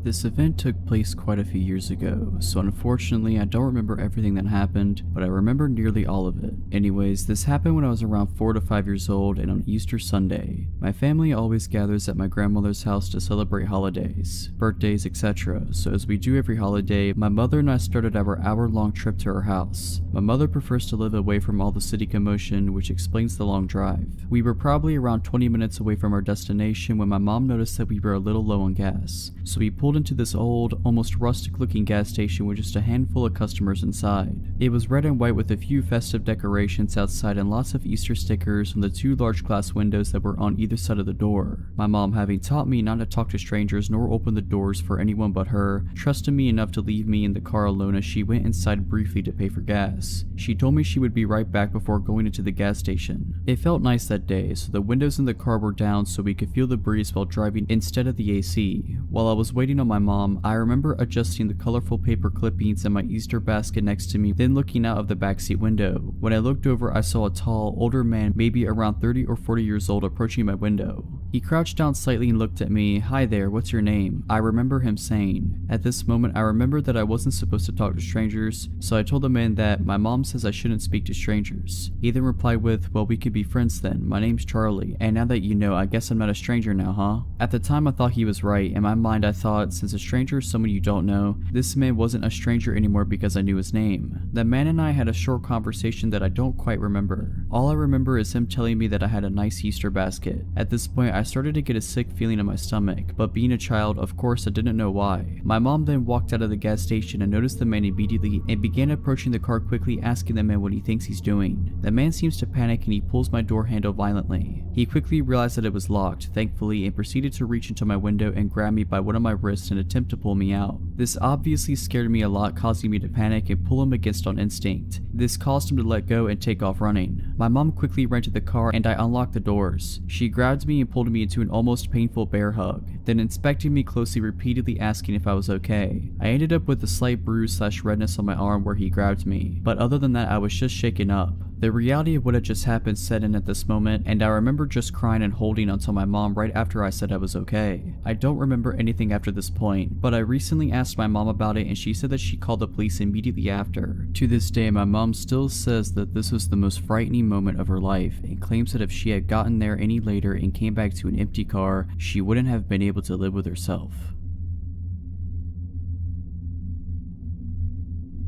This event took place quite a few years ago, so unfortunately I don't remember everything that happened, but I remember nearly all of it. Anyways, this happened when I was around 4 to 5 years old and on Easter Sunday. My family always gathers at my grandmother's house to celebrate holidays, birthdays, etc. So as we do every holiday, my mother and I started our hour-long trip to her house. My mother prefers to live away from all the city commotion, which explains the long drive. We were probably around 20 minutes away from our destination when my mom noticed that we were a little low on gas, so we pulled pulled into this old, almost rustic looking gas station with just a handful of customers inside. It was red and white with a few festive decorations outside and lots of Easter stickers on the 2 large glass windows that were on either side of the door. My mom, having taught me not to talk to strangers nor open the doors for anyone but her, trusted me enough to leave me in the car alone as she went inside briefly to pay for gas. She told me she would be right back before going into the gas station. It felt nice that day, so the windows in the car were down so we could feel the breeze while driving instead of the AC. While I was waiting on my mom, I remember adjusting the colorful paper clippings in my Easter basket next to me, then looking out of the backseat window. When I looked over, I saw a tall, older man, maybe around 30 or 40 years old, approaching my window. He crouched down slightly and looked at me. "Hi there, what's your name?" I remember him saying. At this moment, I remembered that I wasn't supposed to talk to strangers, so I told the man that my mom says I shouldn't speak to strangers. He then replied with, "Well, we could be friends then. My name's Charlie, and now that you know, I guess I'm not a stranger now, huh?" At the time, I thought he was right. In my mind, I thought, since a stranger is someone you don't know, this man wasn't a stranger anymore because I knew his name. The man and I had a short conversation that I don't quite remember. All I remember is him telling me that I had a nice Easter basket. At this point, I started to get a sick feeling in my stomach, but being a child, of course, I didn't know why. My mom then walked out of the gas station and noticed the man immediately and began approaching the car quickly, asking the man what he thinks he's doing. The man seems to panic and he pulls my door handle violently. He quickly realized that it was locked, thankfully, and proceeded to reach into my window and grab me by one of my wrists and attempt to pull me out. This obviously scared me a lot, causing me to panic and pull him against on instinct. This caused him to let go and take off running. My mom quickly ran to the car and I unlocked the doors. She grabbed me and pulled me into an almost painful bear hug, then inspecting me closely, repeatedly asking if I was okay. I ended up with a slight bruise/redness on my arm where he grabbed me, but other than that I was just shaken up. The reality of what had just happened set in at this moment, and I remember just crying and holding onto my mom right after I said I was okay. I don't remember anything after this point, but I recently asked my mom about it and she said that she called the police immediately after. To this day, my mom still says that this was the most frightening moment of her life and claims that if she had gotten there any later and came back to an empty car, she wouldn't have been able to live with herself.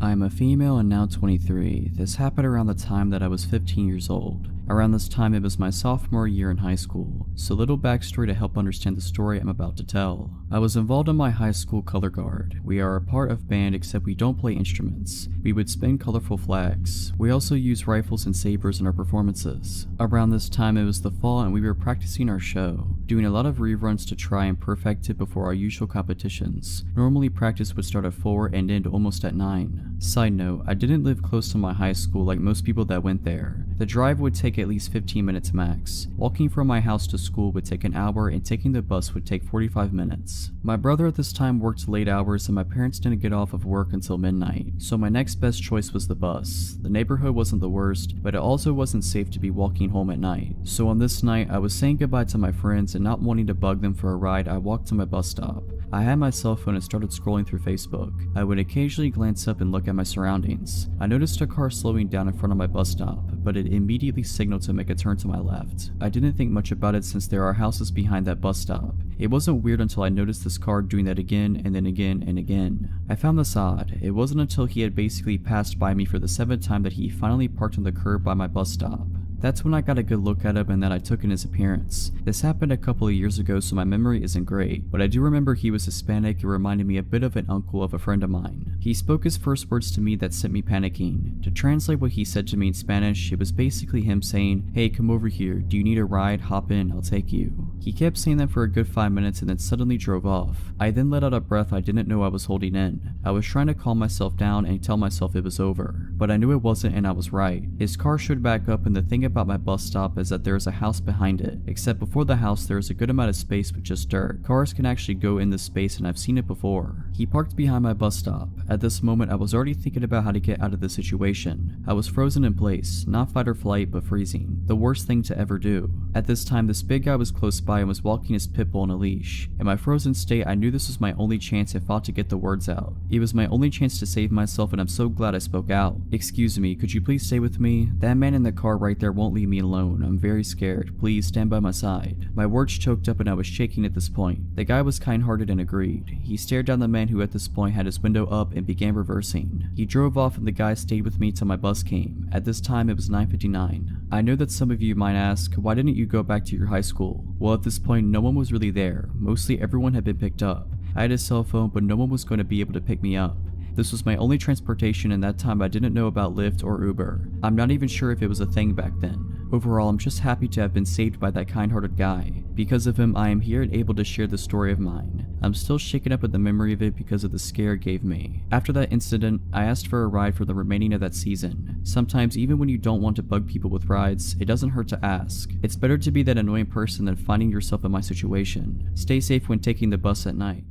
I am a female and now 23. This happened around the time that I was 15 years old. Around this time, it was my sophomore year in high school, so little backstory to help understand the story I'm about to tell. I was involved in my high school color guard. We are a part of band except we don't play instruments. We would spin colorful flags. We also use rifles and sabers in our performances. Around this time, it was the fall and we were practicing our show, doing a lot of reruns to try and perfect it before our usual competitions. Normally, practice would start at 4 and end almost at 9. Side note, I didn't live close to my high school like most people that went there. The drive would take at least 15 minutes max. Walking from my house to school would take an hour and taking the bus would take 45 minutes. My brother at this time worked late hours and my parents didn't get off of work until midnight, so my next best choice was the bus. The neighborhood wasn't the worst, but it also wasn't safe to be walking home at night. So on this night, I was saying goodbye to my friends and not wanting to bug them for a ride, I walked to my bus stop. I had my cell phone and started scrolling through Facebook. I would occasionally glance up and look at my surroundings. I noticed a car slowing down in front of my bus stop, but it immediately signaled to make a turn to my left. I didn't think much about it since there are houses behind that bus stop. It wasn't weird until I noticed this car doing that again and then again and again. I found this odd. It wasn't until he had basically passed by me for the 7th time that he finally parked on the curb by my bus stop. That's when I got a good look at him and then I took in his appearance. This happened a couple of years ago, so my memory isn't great, but I do remember he was Hispanic and reminded me a bit of an uncle of a friend of mine. He spoke his first words to me that sent me panicking. To translate what he said to me in Spanish, it was basically him saying, "Hey, come over here. Do you need a ride? Hop in, I'll take you." He kept saying that for a good 5 minutes and then suddenly drove off. I then let out a breath I didn't know I was holding in. I was trying to calm myself down and tell myself it was over, but I knew it wasn't and I was right. His car showed back up and the thing about my bus stop is that there is a house behind it, except before the house there is a good amount of space with just dirt. Cars can actually go in this space and I've seen it before. He parked behind my bus stop. At this moment I was already thinking about how to get out of the situation. I was frozen in place, not fight or flight but freezing. The worst thing to ever do. At this time this big guy was close by and was walking his pit bull on a leash. In my frozen state I knew this was my only chance and fought to get the words out. It was my only chance to save myself and I'm so glad I spoke out. "Excuse me, could you please stay with me? That man in the car right there won't leave me alone. I'm very scared. Please stand by my side." My words choked up and I was shaking at this point. The guy was kind-hearted and agreed. He stared down the man who at this point had his window up and began reversing. He drove off and the guy stayed with me till my bus came. At this time it was 9:59. I know that some of you might ask, why didn't you go back to your high school? Well, at this point no one was really there. Mostly everyone had been picked up. I had a cell phone, but no one was going to be able to pick me up. This was my only transportation, and that time I didn't know about Lyft or Uber. I'm not even sure if it was a thing back then. Overall, I'm just happy to have been saved by that kind-hearted guy. Because of him, I am here and able to share this story of mine. I'm still shaken up at the memory of it because of the scare it gave me. After that incident, I asked for a ride for the remaining of that season. Sometimes, even when you don't want to bug people with rides, it doesn't hurt to ask. It's better to be that annoying person than finding yourself in my situation. Stay safe when taking the bus at night.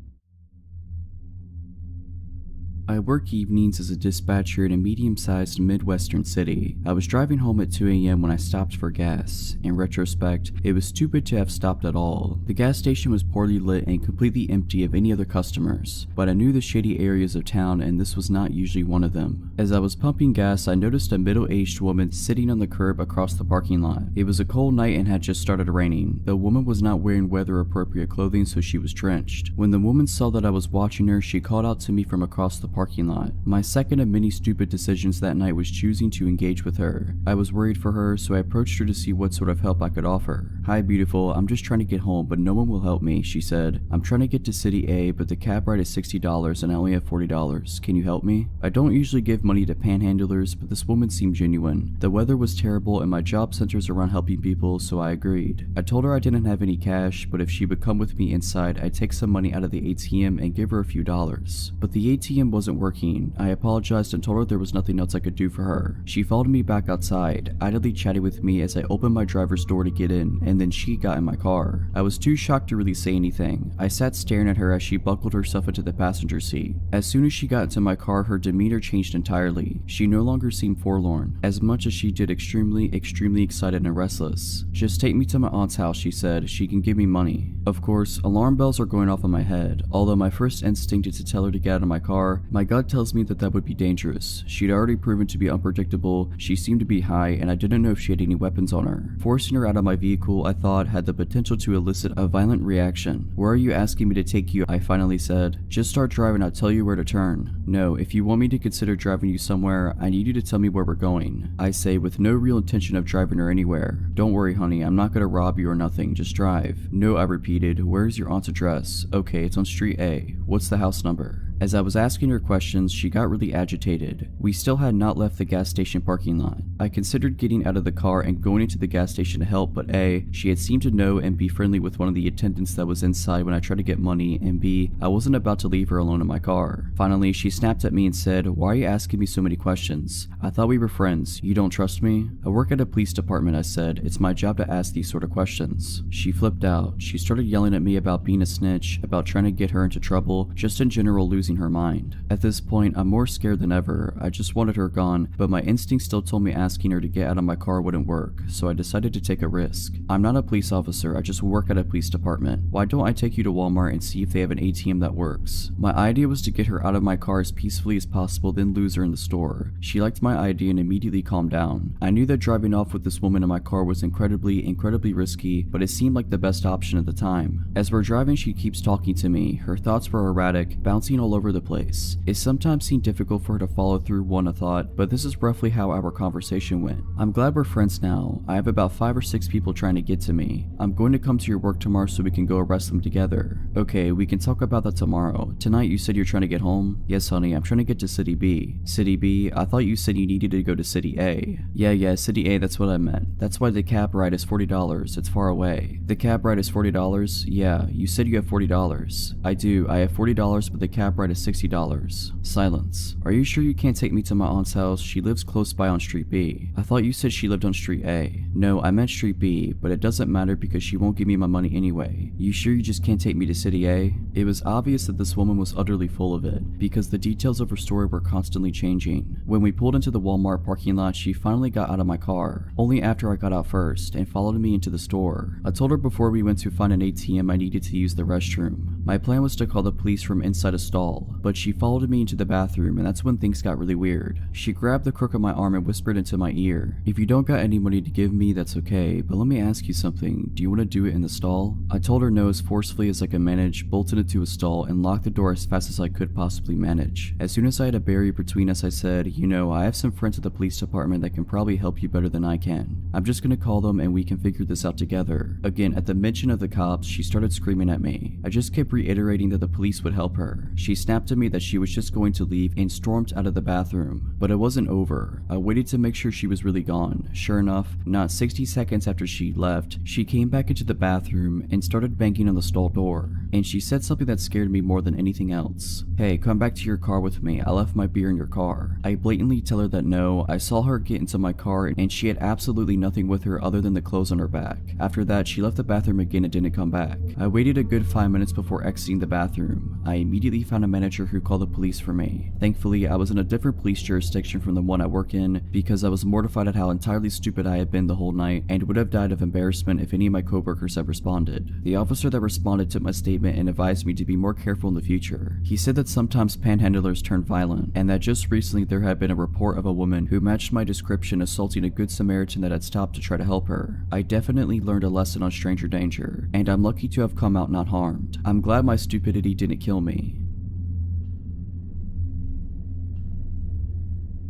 I work evenings as a dispatcher in a medium-sized Midwestern city. I was driving home at 2 a.m. when I stopped for gas. In retrospect, it was stupid to have stopped at all. The gas station was poorly lit and completely empty of any other customers, but I knew the shady areas of town and this was not usually one of them. As I was pumping gas, I noticed a middle-aged woman sitting on the curb across the parking lot. It was a cold night and had just started raining. The woman was not wearing weather-appropriate clothing, so she was drenched. When the woman saw that I was watching her, she called out to me from across the parking lot. My second of many stupid decisions that night was choosing to engage with her. I was worried for her, so I approached her to see what sort of help I could offer. "Hi beautiful, I'm just trying to get home, but no one will help me," she said. "I'm trying to get to City A, but the cab ride is $60 and I only have $40. Can you help me?" I don't usually give money to panhandlers, but this woman seemed genuine. The weather was terrible and my job centers around helping people, so I agreed. I told her I didn't have any cash, but if she would come with me inside, I'd take some money out of the ATM and give her a few dollars. But the ATM wasn't working. I apologized and told her there was nothing else I could do for her. She followed me back outside, idly chatting with me as I opened my driver's door to get in, and then she got in my car. I was too shocked to really say anything. I sat staring at her as she buckled herself into the passenger seat. As soon as she got into my car, her demeanor changed entirely. She no longer seemed forlorn, as much as she did extremely excited and restless. "Just take me to my aunt's house," she said. "She can give me money." Of course, alarm bells are going off in my head. Although my first instinct is to tell her to get out of my car, my gut tells me that would be dangerous. She'd already proven to be unpredictable, she seemed to be high, and I didn't know if she had any weapons on her. Forcing her out of my vehicle, I thought, had the potential to elicit a violent reaction. "Where are you asking me to take you?" I finally said. "Just start driving, I'll tell you where to turn." "No, if you want me to consider driving you somewhere, I need you to tell me where we're going," I say, with no real intention of driving her anywhere. "Don't worry honey, I'm not gonna rob you or nothing, just drive." "No," I repeated. "Where's your aunt's address?" "Okay, it's on Street A. What's the house number?" As I was asking her questions, she got really agitated. We still had not left the gas station parking lot. I considered getting out of the car and going into the gas station to help, but A, she had seemed to know and be friendly with one of the attendants that was inside when I tried to get money, and B, I wasn't about to leave her alone in my car. Finally, she snapped at me and said, "Why are you asking me so many questions? I thought we were friends. You don't trust me?" "I work at a police department," I said. "It's my job to ask these sort of questions." She flipped out. She started yelling at me about being a snitch, about trying to get her into trouble, just in general losing her mind. At this point, I'm more scared than ever. I just wanted her gone, but my instinct still told me asking her to get out of my car wouldn't work, so I decided to take a risk. "I'm not a police officer, I just work at a police department. Why don't I take you to Walmart and see if they have an ATM that works?" My idea was to get her out of my car as peacefully as possible, then lose her in the store. She liked my idea and immediately calmed down. I knew that driving off with this woman in my car was incredibly risky, but it seemed like the best option at the time. As we're driving, she keeps talking to me. Her thoughts were erratic, bouncing all over the place. It sometimes seemed difficult for her to follow through one thought, but this is roughly how our conversation went. "I'm glad we're friends now. I have about 5 or 6 people trying to get to me. I'm going to come to your work tomorrow so we can go arrest them together." "Okay, we can talk about that tomorrow. Tonight you said you're trying to get home?" "Yes honey, I'm trying to get to City B." "City B? I thought you said you needed to go to City A." Yeah, City A, that's what I meant. That's why the cab ride is $40. It's far away." "The cab ride is $40? Yeah, you said you have $40. "I do, I have $40, but the cab ride is $60. Silence. "Are you sure you can't take me to my aunt's house? She lives close by on Street B." "I thought you said she lived on Street A." "No, I meant Street B, but it doesn't matter because she won't give me my money anyway." "You sure you just can't take me to City A?" It was obvious that this woman was utterly full of it, because the details of her story were constantly changing. When we pulled into the Walmart parking lot, she finally got out of my car, only after I got out first, and followed me into the store. I told her before we went to find an ATM I needed to use the restroom. My plan was to call the police from inside a stall stall, but she followed me into the bathroom, and that's when things got really weird. She grabbed the crook of my arm and whispered into my ear, "If you don't got any money to give me, that's okay, but let me ask you something. Do you want to do it in the stall?" I told her no as forcefully as I could manage, bolted into a stall, and locked the door as fast as I could possibly manage. As soon as I had a barrier between us, I said, "You know, I have some friends at the police department that can probably help you better than I can. I'm just gonna call them and we can figure this out together." Again, at the mention of the cops, she started screaming at me. I just kept reiterating that the police would help her. She snapped at me that she was just going to leave and stormed out of the bathroom. But it wasn't over. I waited to make sure she was really gone. Sure enough, not 60 seconds after she left, she came back into the bathroom and started banging on the stall door. And she said something that scared me more than anything else. "Hey, come back to your car with me. I left my beer in your car." I blatantly tell her that no, I saw her get into my car and she had absolutely nothing with her other than the clothes on her back. After that, she left the bathroom again and didn't come back. I waited a good 5 minutes before exiting the bathroom. I immediately found a manager who called the police for me. Thankfully, I was in a different police jurisdiction from the one I work in because I was mortified at how entirely stupid I had been the whole night and would have died of embarrassment if any of my coworkers had responded. The officer that responded took my statement and advised me to be more careful in the future. He said that sometimes panhandlers turn violent, and that just recently there had been a report of a woman who matched my description assaulting a good Samaritan that had stopped to try to help her. I definitely learned a lesson on stranger danger, and I'm lucky to have come out not harmed. I'm glad my stupidity didn't kill me.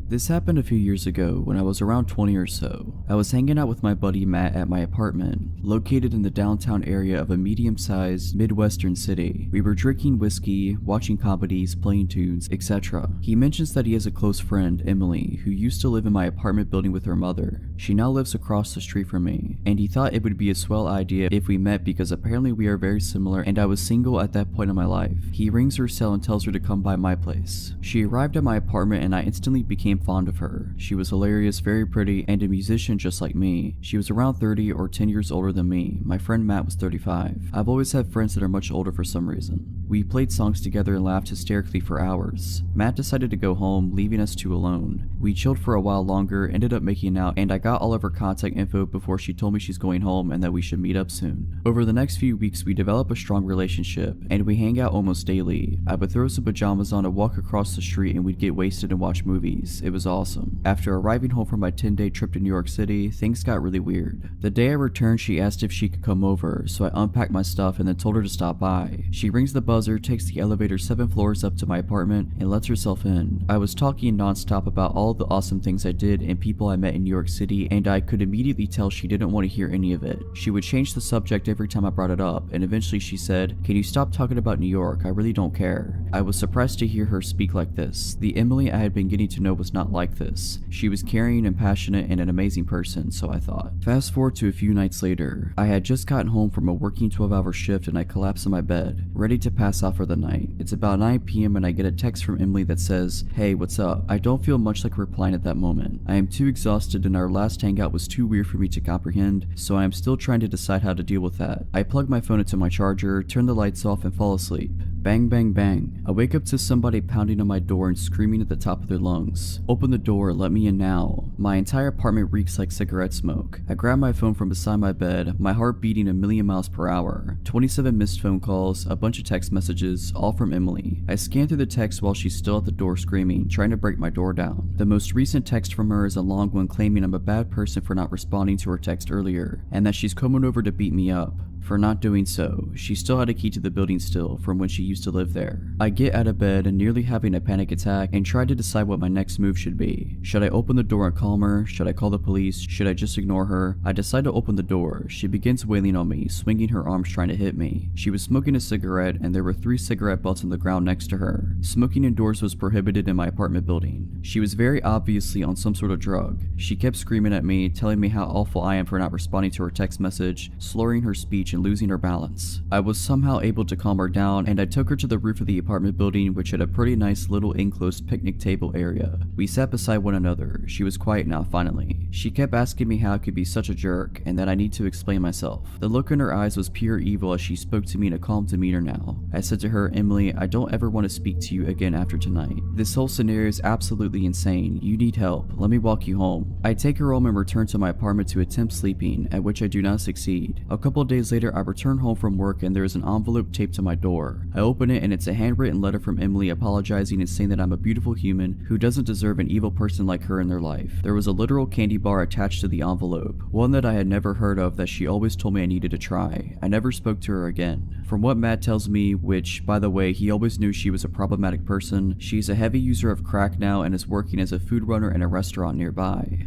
This happened a few years ago when I was around 20 or so. I was hanging out with my buddy Matt at my apartment, located in the downtown area of a medium-sized Midwestern city. We were drinking whiskey, watching comedies, playing tunes, etc. He mentions that he has a close friend, Emily, who used to live in my apartment building with her mother. She now lives across the street from me, and he thought it would be a swell idea if we met because apparently we are very similar and I was single at that point in my life. He rings her cell and tells her to come by my place. She arrived at my apartment and I instantly became fond of her. She was hilarious, very pretty, and a musician just like me. She was around 30 or 10 years older than me. My friend Matt was 35. I've always had friends that are much older for some reason. We played songs together and laughed hysterically for hours. Matt decided to go home, leaving us two alone. We chilled for a while longer, ended up making out, and I got all of her contact info before she told me she's going home and that we should meet up soon. Over the next few weeks, we developed a strong relationship, and we hang out almost daily. I would throw some pajamas on and walk across the street and we'd get wasted and watch movies. It was awesome. After arriving home from my 10-day trip to New York City, things got really weird. The day I returned, she asked if she could come over, so I unpacked my stuff and then told her to stop by. She rings the buzzer, takes the elevator 7 floors up to my apartment, and lets herself in. I was talking nonstop about all the awesome things I did and people I met in New York City, and I could immediately tell she didn't want to hear any of it. She would change the subject every time I brought it up, and eventually she said, "Can you stop talking about New York? I really don't care." I was surprised to hear her speak like this. The Emily I had been getting to know was not like this. She was caring and passionate and an amazing person, so I thought. Fast forward to a few nights later. I had just gotten home from a working 12-hour shift and I collapsed in my bed, ready to pass out for the night. It's about 9 p.m. and I get a text from Emily that says, "Hey, what's up?" I don't feel much like replying at that moment. I am too exhausted and our last hangout was too weird for me to comprehend, so I am still trying to decide how to deal with that. I plug my phone into my charger, turn the lights off, and fall asleep. Bang, bang, bang. I wake up to somebody pounding on my door and screaming at the top of their lungs. "Open the door, let me in now." My entire apartment reeks like cigarette smoke. I grab my phone from beside my bed, my heart beating a million miles per hour. 27 missed phone calls, a bunch of text messages, all from Emily. I scan through the text while she's still at the door screaming, trying to break my door down. The most recent text from her is a long one claiming I'm a bad person for not responding to her text earlier, and that she's coming over to beat me up. For not doing so, she still had a key to the building still from when she used to live there. I get out of bed and nearly having a panic attack and try to decide what my next move should be. Should I open the door and calm her? Should I call the police? Should I just ignore her? I decide to open the door. She begins wailing on me, swinging her arms trying to hit me. She was smoking a cigarette and there were 3 cigarette butts on the ground next to her. Smoking indoors was prohibited in my apartment building. She was very obviously on some sort of drug. She kept screaming at me, telling me how awful I am for not responding to her text message, slurring her speech and losing her balance. I was somehow able to calm her down and I took her to the roof of the apartment building, which had a pretty nice little enclosed picnic table area. We sat beside one another. She was quiet now finally. She kept asking me how I could be such a jerk and that I need to explain myself. The look in her eyes was pure evil as she spoke to me in a calm demeanor now. I said to her, "Emily, I don't ever want to speak to you again after tonight. This whole scenario is absolutely insane. You need help. Let me walk you home." I take her home and return to my apartment to attempt sleeping, at which I do not succeed. A couple days later later, I return home from work and there is an envelope taped to my door. I open it and it's a handwritten letter from Emily apologizing and saying that I'm a beautiful human who doesn't deserve an evil person like her in their life. There was a literal candy bar attached to the envelope, one that I had never heard of that she always told me I needed to try. I never spoke to her again. From what Matt tells me, which, by the way, he always knew she was a problematic person, she's a heavy user of crack now and is working as a food runner in a restaurant nearby.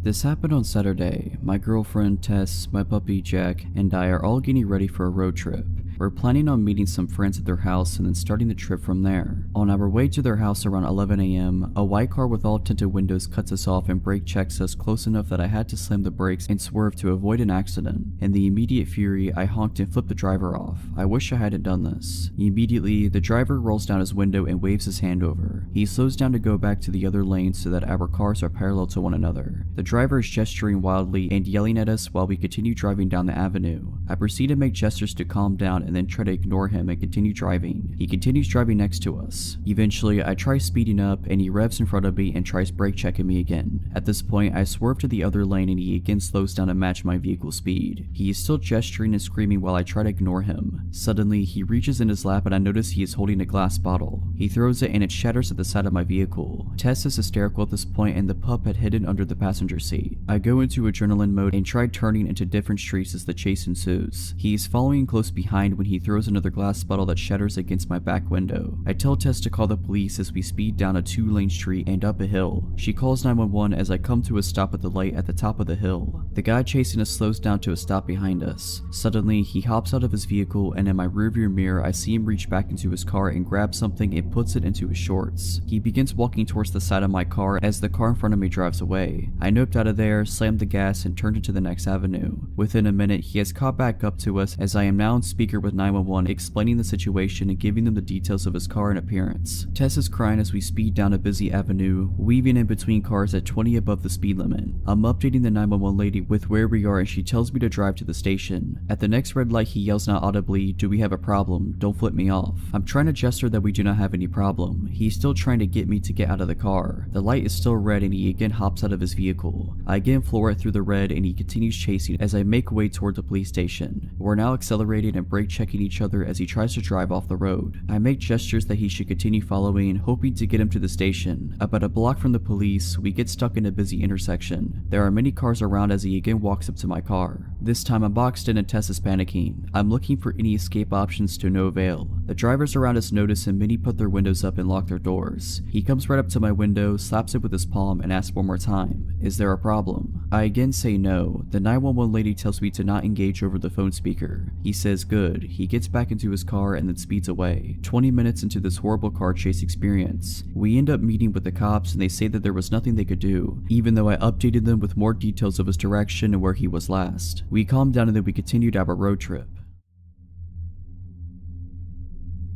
This happened on Saturday. My girlfriend, Tess, my puppy, Jack, and I are all getting ready for a road trip. We're planning on meeting some friends at their house and then starting the trip from there. On our way to their house around 11 a.m., a white car with all tinted windows cuts us off and brake checks us close enough that I had to slam the brakes and swerve to avoid an accident. In the immediate fury, I honked and flipped the driver off. I wish I hadn't done this. Immediately, the driver rolls down his window and waves his hand over. He slows down to go back to the other lane so that our cars are parallel to one another. The driver is gesturing wildly and yelling at us while we continue driving down the avenue. I proceed to make gestures to calm down and then try to ignore him and continue driving. He continues driving next to us. Eventually, I try speeding up and he revs in front of me and tries brake checking me again. At this point, I swerve to the other lane and he again slows down to match my vehicle's speed. He is still gesturing and screaming while I try to ignore him. Suddenly, he reaches in his lap and I notice he is holding a glass bottle. He throws it and it shatters at the side of my vehicle. Tess is hysterical at this point and the pup had hidden under the passenger seat. I go into adrenaline mode and try turning into different streets as the chase ensues. He is following close behind when he throws another glass bottle that shatters against my back window. I tell Tess to call the police as we speed down a 2-lane street and up a hill. She calls 911 as I come to a stop at the light at the top of the hill. The guy chasing us slows down to a stop behind us. Suddenly, he hops out of his vehicle and in my rearview mirror I see him reach back into his car and grab something and puts it into his shorts. He begins walking towards the side of my car as the car in front of me drives away. I noped out of there, slammed the gas and turned into the next avenue. Within a minute, he has caught back up to us as I am now on speaker with 911 explaining the situation and giving them the details of his car and appearance. Tess is crying as we speed down a busy avenue, weaving in between cars at 20 above the speed limit. I'm updating the 911 lady with where we are and she tells me to drive to the station. At the next red light he yells out audibly, "Do we have a problem? Don't flip me off." I'm trying to gesture that we do not have any problem. He's still trying to get me to get out of the car. The light is still red and he again hops out of his vehicle. I again floor it through the red and he continues chasing as I make way toward the police station. We're now accelerating and brake checking each other as he tries to drive off the road. I make gestures that he should continue following, hoping to get him to the station. About a block from the police, we get stuck in a busy intersection. There are many cars around as he again walks up to my car. This time I'm boxed in and Tess is panicking. I'm looking for any escape options to no avail. The drivers around us notice and many put their windows up and lock their doors. He comes right up to my window, slaps it with his palm and asks one more time, "Is there a problem?" I again say no. The 911 lady tells me to not engage over the phone speaker. He says good. He gets back into his car and then speeds away. 20 minutes into this horrible car chase experience, we end up meeting with the cops and they say that there was nothing they could do, even though I updated them with more details of his direction and where he was last. We calmed down and then we continued our road trip.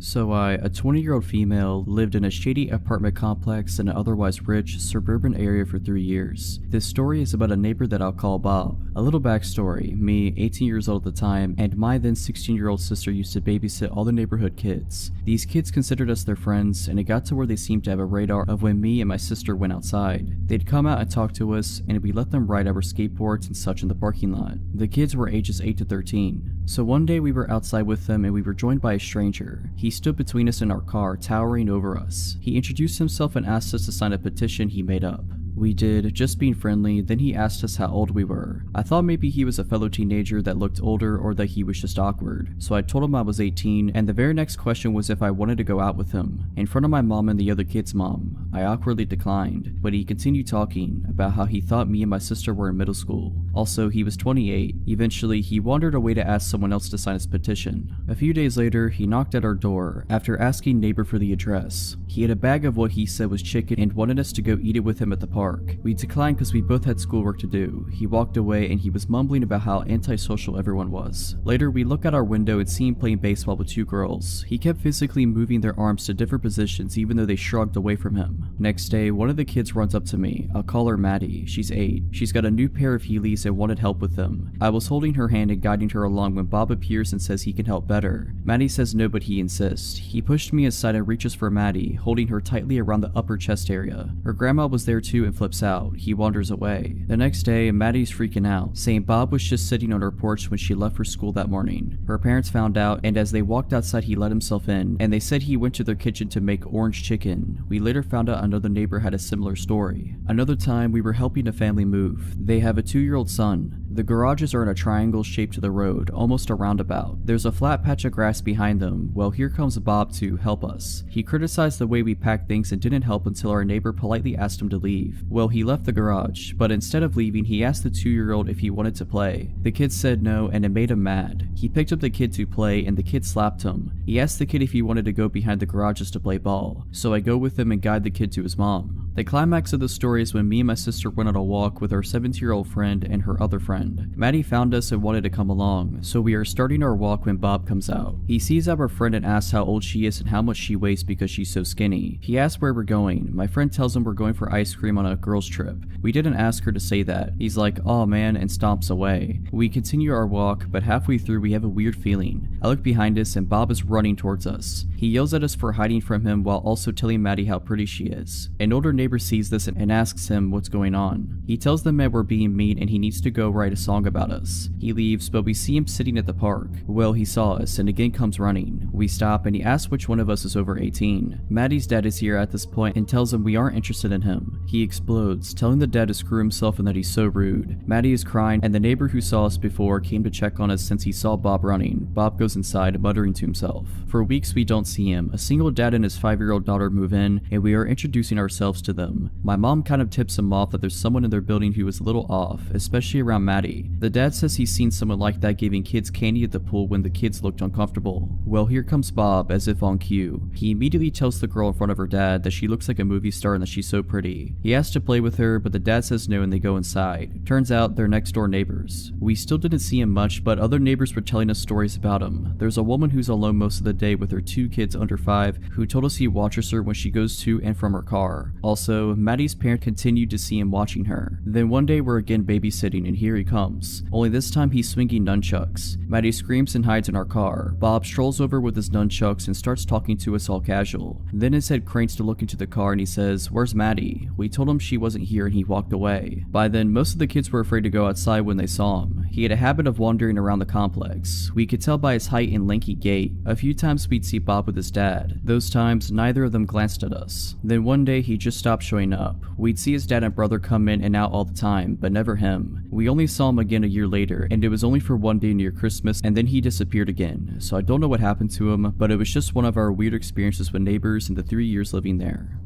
So a 20-year-old female, lived in a shady apartment complex in an otherwise rich, suburban area for 3 years. This story is about a neighbor that I'll call Bob. A little backstory: me, 18 years old at the time, and my then 16-year-old sister used to babysit all the neighborhood kids. These kids considered us their friends, and it got to where they seemed to have a radar of when me and my sister went outside. They'd come out and talk to us, and we let them ride our skateboards and such in the parking lot. The kids were ages 8 to 13. So one day we were outside with them and we were joined by a stranger. He stood between us and our car, towering over us. He introduced himself and asked us to sign a petition he made up. We did, just being friendly. Then he asked us how old we were. I thought maybe he was a fellow teenager that looked older or that he was just awkward. So I told him I was 18, and the very next question was if I wanted to go out with him. In front of my mom and the other kid's mom, I awkwardly declined, but he continued talking about how he thought me and my sister were in middle school. Also, he was 28. Eventually, he wandered away to ask someone else to sign his petition. A few days later, he knocked at our door after asking neighbor for the address. He had a bag of what he said was chicken and wanted us to go eat it with him at the park. We declined because we both had schoolwork to do. He walked away and he was mumbling about how antisocial everyone was. Later, we look out our window and see him playing baseball with 2 girls. He kept physically moving their arms to different positions even though they shrugged away from him. Next day, one of the kids runs up to me. I'll call her Maddie. She's 8. She's got a new pair of Heelys and wanted help with them. I was holding her hand and guiding her along when Bob appears and says he can help better. Maddie says no, but he insists. He pushed me aside and reaches for Maddie, holding her tightly around the upper chest area. Her grandma was there too and flips out. He wanders away. The next day, Maddie's freaking out, saying Bob was just sitting on her porch when she left for school that morning. Her parents found out, and as they walked outside, he let himself in, and they said he went to their kitchen to make orange chicken. We later found out another neighbor had a similar story. Another time, we were helping a family move. They have a 2-year-old son. The garages are in a triangle shape to the road, almost a roundabout. There's a flat patch of grass behind them. Well, here comes Bob to help us. He criticized the way we packed things and didn't help until our neighbor politely asked him to leave. Well, he left the garage, but instead of leaving, he asked the 2-year-old if he wanted to play. The kid said no, and it made him mad. He picked up the kid to play, and the kid slapped him. He asked the kid if he wanted to go behind the garages to play ball, so I go with him and guide the kid to his mom. The climax of the story is when me and my sister went on a walk with our 17-year-old friend and her other friend. Maddie found us and wanted to come along, so we are starting our walk when Bob comes out. He sees our friend and asks how old she is and how much she weighs because she's so skinny. He asks where we're going. My friend tells him we're going for ice cream on a girls trip. We didn't ask her to say that. He's like, "Aw man," and stomps away. We continue our walk, but halfway through we have a weird feeling. I look behind us and Bob is running towards us. He yells at us for hiding from him while also telling Maddie how pretty she is. An older neighbor sees this and asks him what's going on. He tells the man we're being mean and he needs to go write a song about us. He leaves, but we see him sitting at the park. Well, he saw us and again comes running. We stop and he asks which one of us is over 18. Maddie's dad is here at this point and tells him we aren't interested in him. He explodes, telling the dad to screw himself and that he's so rude. Maddie is crying and the neighbor who saw us before came to check on us since he saw Bob running. Bob goes inside, muttering to himself. For weeks we don't see him. A single dad and his 5-year-old daughter move in and we are introducing ourselves to them. My mom kind of tips him off that there's someone in their building who is a little off, especially around Maddie. The dad says he's seen someone like that giving kids candy at the pool when the kids looked uncomfortable. Well, here comes Bob, as if on cue. He immediately tells the girl in front of her dad that she looks like a movie star and that she's so pretty. He asks to play with her, but the dad says no and they go inside. Turns out they're next door neighbors. We still didn't see him much, but other neighbors were telling us stories about him. There's a woman who's alone most of the day with her 2 kids under 5 who told us he watches her when she goes to and from her car. Also, Maddie's parent continued to see him watching her. Then one day we're again babysitting and here he comes. Only this time he's swinging nunchucks. Maddie screams and hides in our car. Bob strolls over with his nunchucks and starts talking to us all casual. Then his head cranes to look into the car and he says, "Where's Maddie?" We told him she wasn't here and he walked away. By then, most of the kids were afraid to go outside when they saw him. He had a habit of wandering around the complex. We could tell by his height and lanky gait. A few times we'd see Bob with his dad. Those times, neither of them glanced at us. Then one day he just stopped showing up. We'd see his dad and brother come in and out all the time, but never him. We only saw him again a year later, and it was only for one day near Christmas, and then he disappeared again. So I don't know what happened to him, but it was just one of our weird experiences with neighbors in the 3 years living there.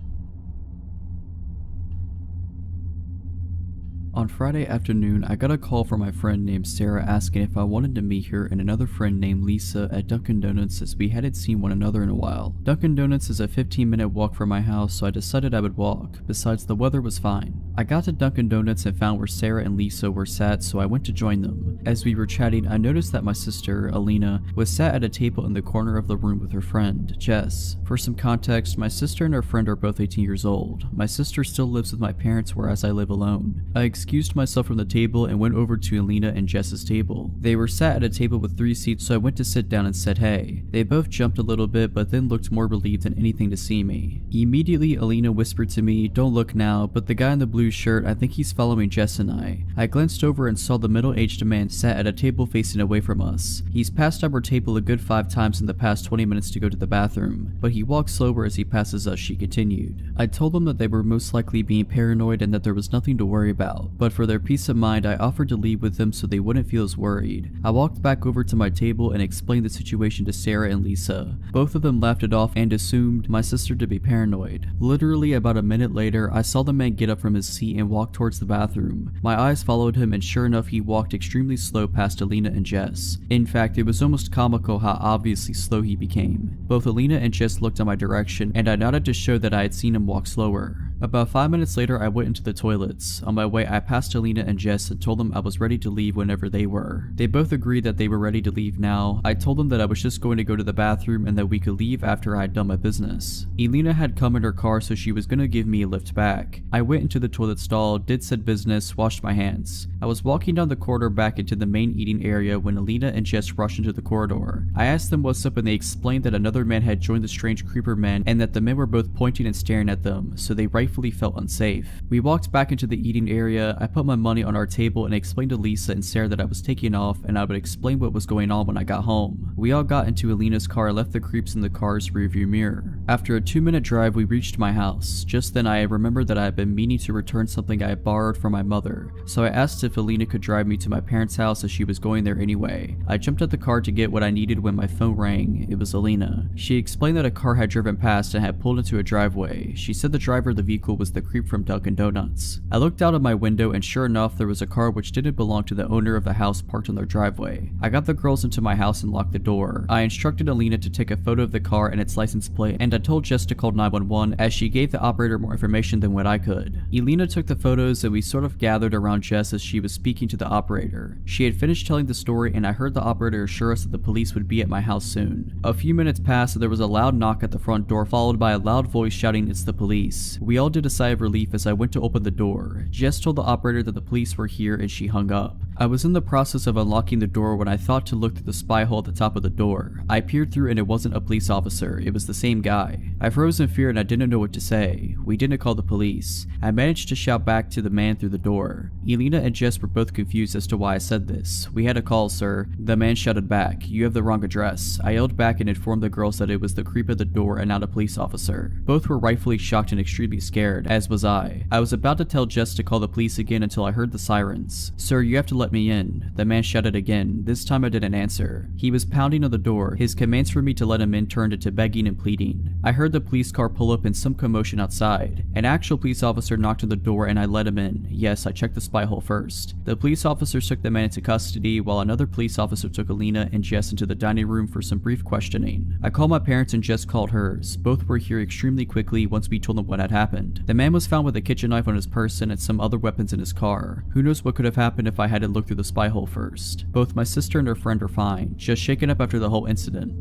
On Friday afternoon, I got a call from my friend named Sarah asking if I wanted to meet her and another friend named Lisa at Dunkin' Donuts as we hadn't seen one another in a while. Dunkin' Donuts is a 15-minute walk from my house, so I decided I would walk. Besides, the weather was fine. I got to Dunkin' Donuts and found where Sarah and Lisa were sat, so I went to join them. As we were chatting, I noticed that my sister, Alina, was sat at a table in the corner of the room with her friend, Jess. For some context, my sister and her friend are both 18 years old. My sister still lives with my parents, whereas I live alone. I excused myself from the table and went over to Alina and Jess's table. They were sat at a table with 3 seats, so I went to sit down and said hey. They both jumped a little bit, but then looked more relieved than anything to see me. Immediately, Alina whispered to me, "Don't look now, but the guy in the blue shirt, I think he's following Jess and I." I glanced over and saw the middle-aged man sat at a table facing away from us. He's passed our table a good 5 times in the past 20 minutes to go to the bathroom, but he walks slower as he passes us, she continued. I told them that they were most likely being paranoid and that there was nothing to worry about, but for their peace of mind, I offered to leave with them so they wouldn't feel as worried. I walked back over to my table and explained the situation to Sarah and Lisa. Both of them laughed it off and assumed my sister to be paranoid. Literally about a minute later, I saw the man get up from his seat and walk towards the bathroom. My eyes followed him and sure enough, he walked extremely slow past Alina and Jess. In fact, it was almost comical how obviously slow he became. Both Alina and Jess looked in my direction and I nodded to show that I had seen him walk slower. About 5 minutes later, I went into the toilets. On my way, I passed Alina and Jess and told them I was ready to leave whenever they were. They both agreed that they were ready to leave now. I told them that I was just going to go to the bathroom and that we could leave after I had done my business. Alina had come in her car, so she was gonna give me a lift back. I went into the toilet stall, did said business, washed my hands. I was walking down the corridor back into the main eating area when Alina and Jess rushed into the corridor. I asked them what's up and they explained that another man had joined the strange creeper men and that the men were both pointing and staring at them, so they rightfully felt unsafe. We walked back into the eating area. I put my money on our table and explained to Lisa and Sarah that I was taking off and I would explain what was going on when I got home. We all got into Alina's car and left the creeps in the car's rearview mirror. After a 2-minute drive, we reached my house. Just then I remembered that I had been meaning to return something I had borrowed from my mother, so I asked if Alina could drive me to my parents' house as she was going there anyway. I jumped at the car to get what I needed when my phone rang. It was Alina. She explained that a car had driven past and had pulled into a driveway. She said the driver of the vehicle was the creep from Dunkin' Donuts. I looked out of my window and sure enough there was a car which didn't belong to the owner of the house parked on their driveway. I got the girls into my house and locked the door. I instructed Alina to take a photo of the car and its license plate, and I told Jess to call 911 as she gave the operator more information than what I could. Alina took the photos and we sort of gathered around Jess as she was speaking to the operator. She had finished telling the story and I heard the operator assure us that the police would be at my house soon. A few minutes passed and there was a loud knock at the front door followed by a loud voice shouting, "It's the police." We all did a sigh of relief as I went to open the door. Jess told the operator that the police were here and she hung up. I was in the process of unlocking the door when I thought to look through the spy hole at the top of the door. I peered through and it wasn't a police officer, it was the same guy. I froze in fear and I didn't know what to say. We didn't call the police. I managed to shout back to the man through the door. Alina and Jess were both confused as to why I said this. "We had a call, sir." The man shouted back, "You have the wrong address." I yelled back and informed the girls that it was the creep at the door and not a police officer. Both were rightfully shocked and extremely scared, as was I. I was about to tell Jess to call the police again until I heard the sirens. "Sir, you have to let me in." The man shouted again. This time I didn't answer. He was pounding on the door. His commands for me to let him in turned into begging and pleading. I heard the police car pull up and some commotion outside. An actual police officer knocked on the door and I let him in. Yes, I checked the spy hole first. The police officers took the man into custody while another police officer took Alina and Jess into the dining room for some brief questioning. I called my parents and Jess called hers. Both were here extremely quickly once we told them what had happened. The man was found with a kitchen knife on his person and some other weapons in his car. Who knows what could have happened if I hadn't looked through the spy hole first. Both my sister and her friend are fine, just shaken up after the whole incident.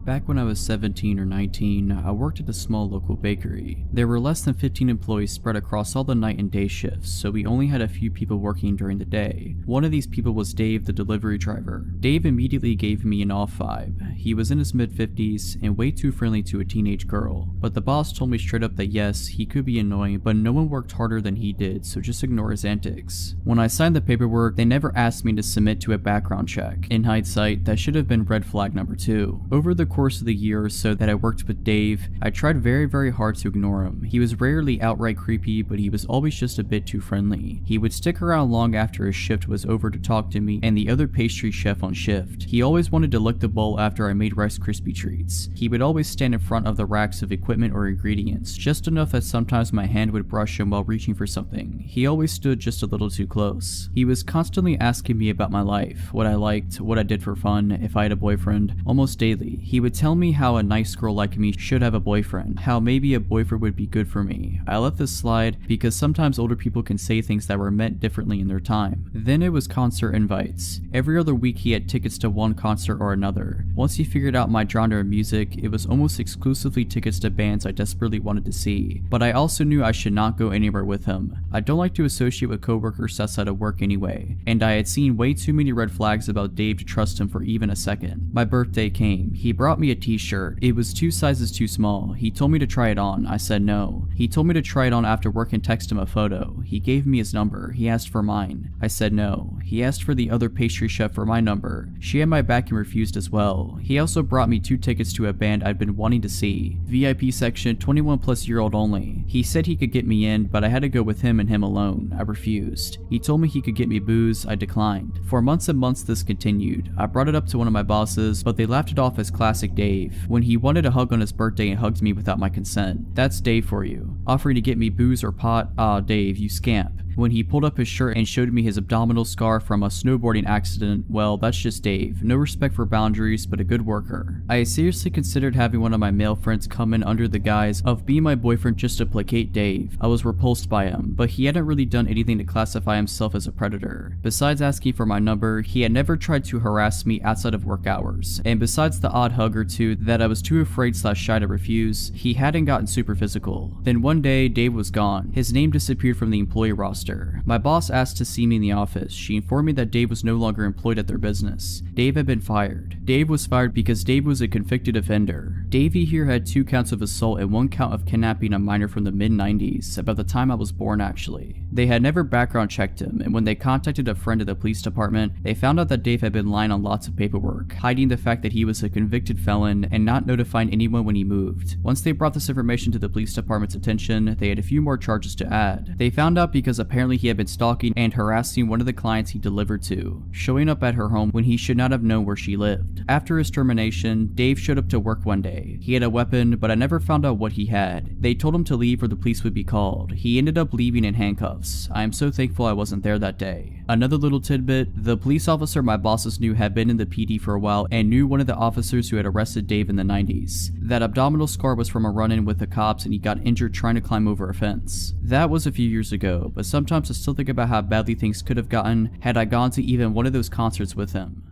Back when I was 17 or 19, I worked at a small local bakery. There were less than 15 employees spread across all the night and day shifts, so we only had a few people working during the day. One of these people was Dave, the delivery driver. Dave immediately gave me an off vibe. He was in his mid-50s and way too friendly to a teenage girl, but the boss told me straight up that yes, he could be annoying, but no one worked harder than he did, so just ignore his antics. When I signed the paperwork, they never asked me to submit to a background check. In hindsight, that should have been red flag number 2. Over the course of the year or so that I worked with Dave, I tried very hard to ignore him. He was rarely outright creepy, but he was always just a bit too friendly. He would stick around long after his shift was over to talk to me and the other pastry chef on shift. He always wanted to lick the bowl after I made Rice Krispie treats. He would always stand in front of the racks of equipment or ingredients, just enough that sometimes my hand would brush him while reaching for something. He always stood just a little too close. He was constantly asking me about my life, what I liked, what I did for fun, if I had a boyfriend. Almost daily, he would tell me how a nice girl like me should have a boyfriend, how maybe a boyfriend would be good for me. I let this slide because sometimes older people can say things that were meant differently in their time. Then it was concert invites. Every other week he had tickets to one concert or another. Once he figured out my genre of music, it was almost exclusively tickets to bands I desperately wanted to see. But I also knew I should not go anywhere with him. I don't like to associate with coworkers outside of work anyway, and I had seen way too many red flags about Dave to trust him for even a second. My birthday came. He brought me a t-shirt. It was 2 sizes too small. He told me to try it on. I said no. He told me to try it on after work and text him a photo. He gave me his number. He asked for mine. I said no. He asked for the other pastry chef for my number. She had my back and refused as well. He also brought me 2 tickets to a band I'd been wanting to see. VIP section, 21+year-old only. He said he could get me in, but I had to go with him and him alone. I refused. He told me he could get me booze. I declined. For months and months this continued. I brought it up to one of my bosses, but they laughed it off as classic Dave. When he wanted a hug on his birthday and hugged me without my consent. That's Dave for you. Offering to get me booze or pot? Ah, Dave, you scamp. When he pulled up his shirt and showed me his abdominal scar from a snowboarding accident, well, that's just Dave. No respect for boundaries, but a good worker. I seriously considered having one of my male friends come in under the guise of being my boyfriend just to placate Dave. I was repulsed by him, but he hadn't really done anything to classify himself as a predator. Besides asking for my number, he had never tried to harass me outside of work hours. And besides the odd hug or two that I was too afraid/shy to refuse, he hadn't gotten super physical. Then one day, Dave was gone. His name disappeared from the employee roster. My boss asked to see me in the office. She informed me that Dave was no longer employed at their business. Dave had been fired. Dave was fired because Dave was a convicted offender. Davey here had 2 counts of assault and 1 count of kidnapping a minor from the mid-90s, about the time I was born actually. They had never background checked him, and when they contacted a friend at the police department, they found out that Dave had been lying on lots of paperwork, hiding the fact that he was a convicted felon and not notifying anyone when he moved. Once they brought this information to the police department's attention, they had a few more charges to add. They found out because apparently he had been stalking and harassing one of the clients he delivered to, showing up at her home when he should not have known where she lived. After his termination, Dave showed up to work one day. He had a weapon, but I never found out what he had. They told him to leave or the police would be called. He ended up leaving in handcuffs. I am so thankful I wasn't there that day. Another little tidbit, the police officer my bosses knew had been in the PD for a while and knew one of the officers who had arrested Dave in the 90s. That abdominal scar was from a run-in with the cops and he got injured trying to climb over a fence. That was a few years ago, but sometimes I still think about how badly things could have gotten had I gone to even one of those concerts with him.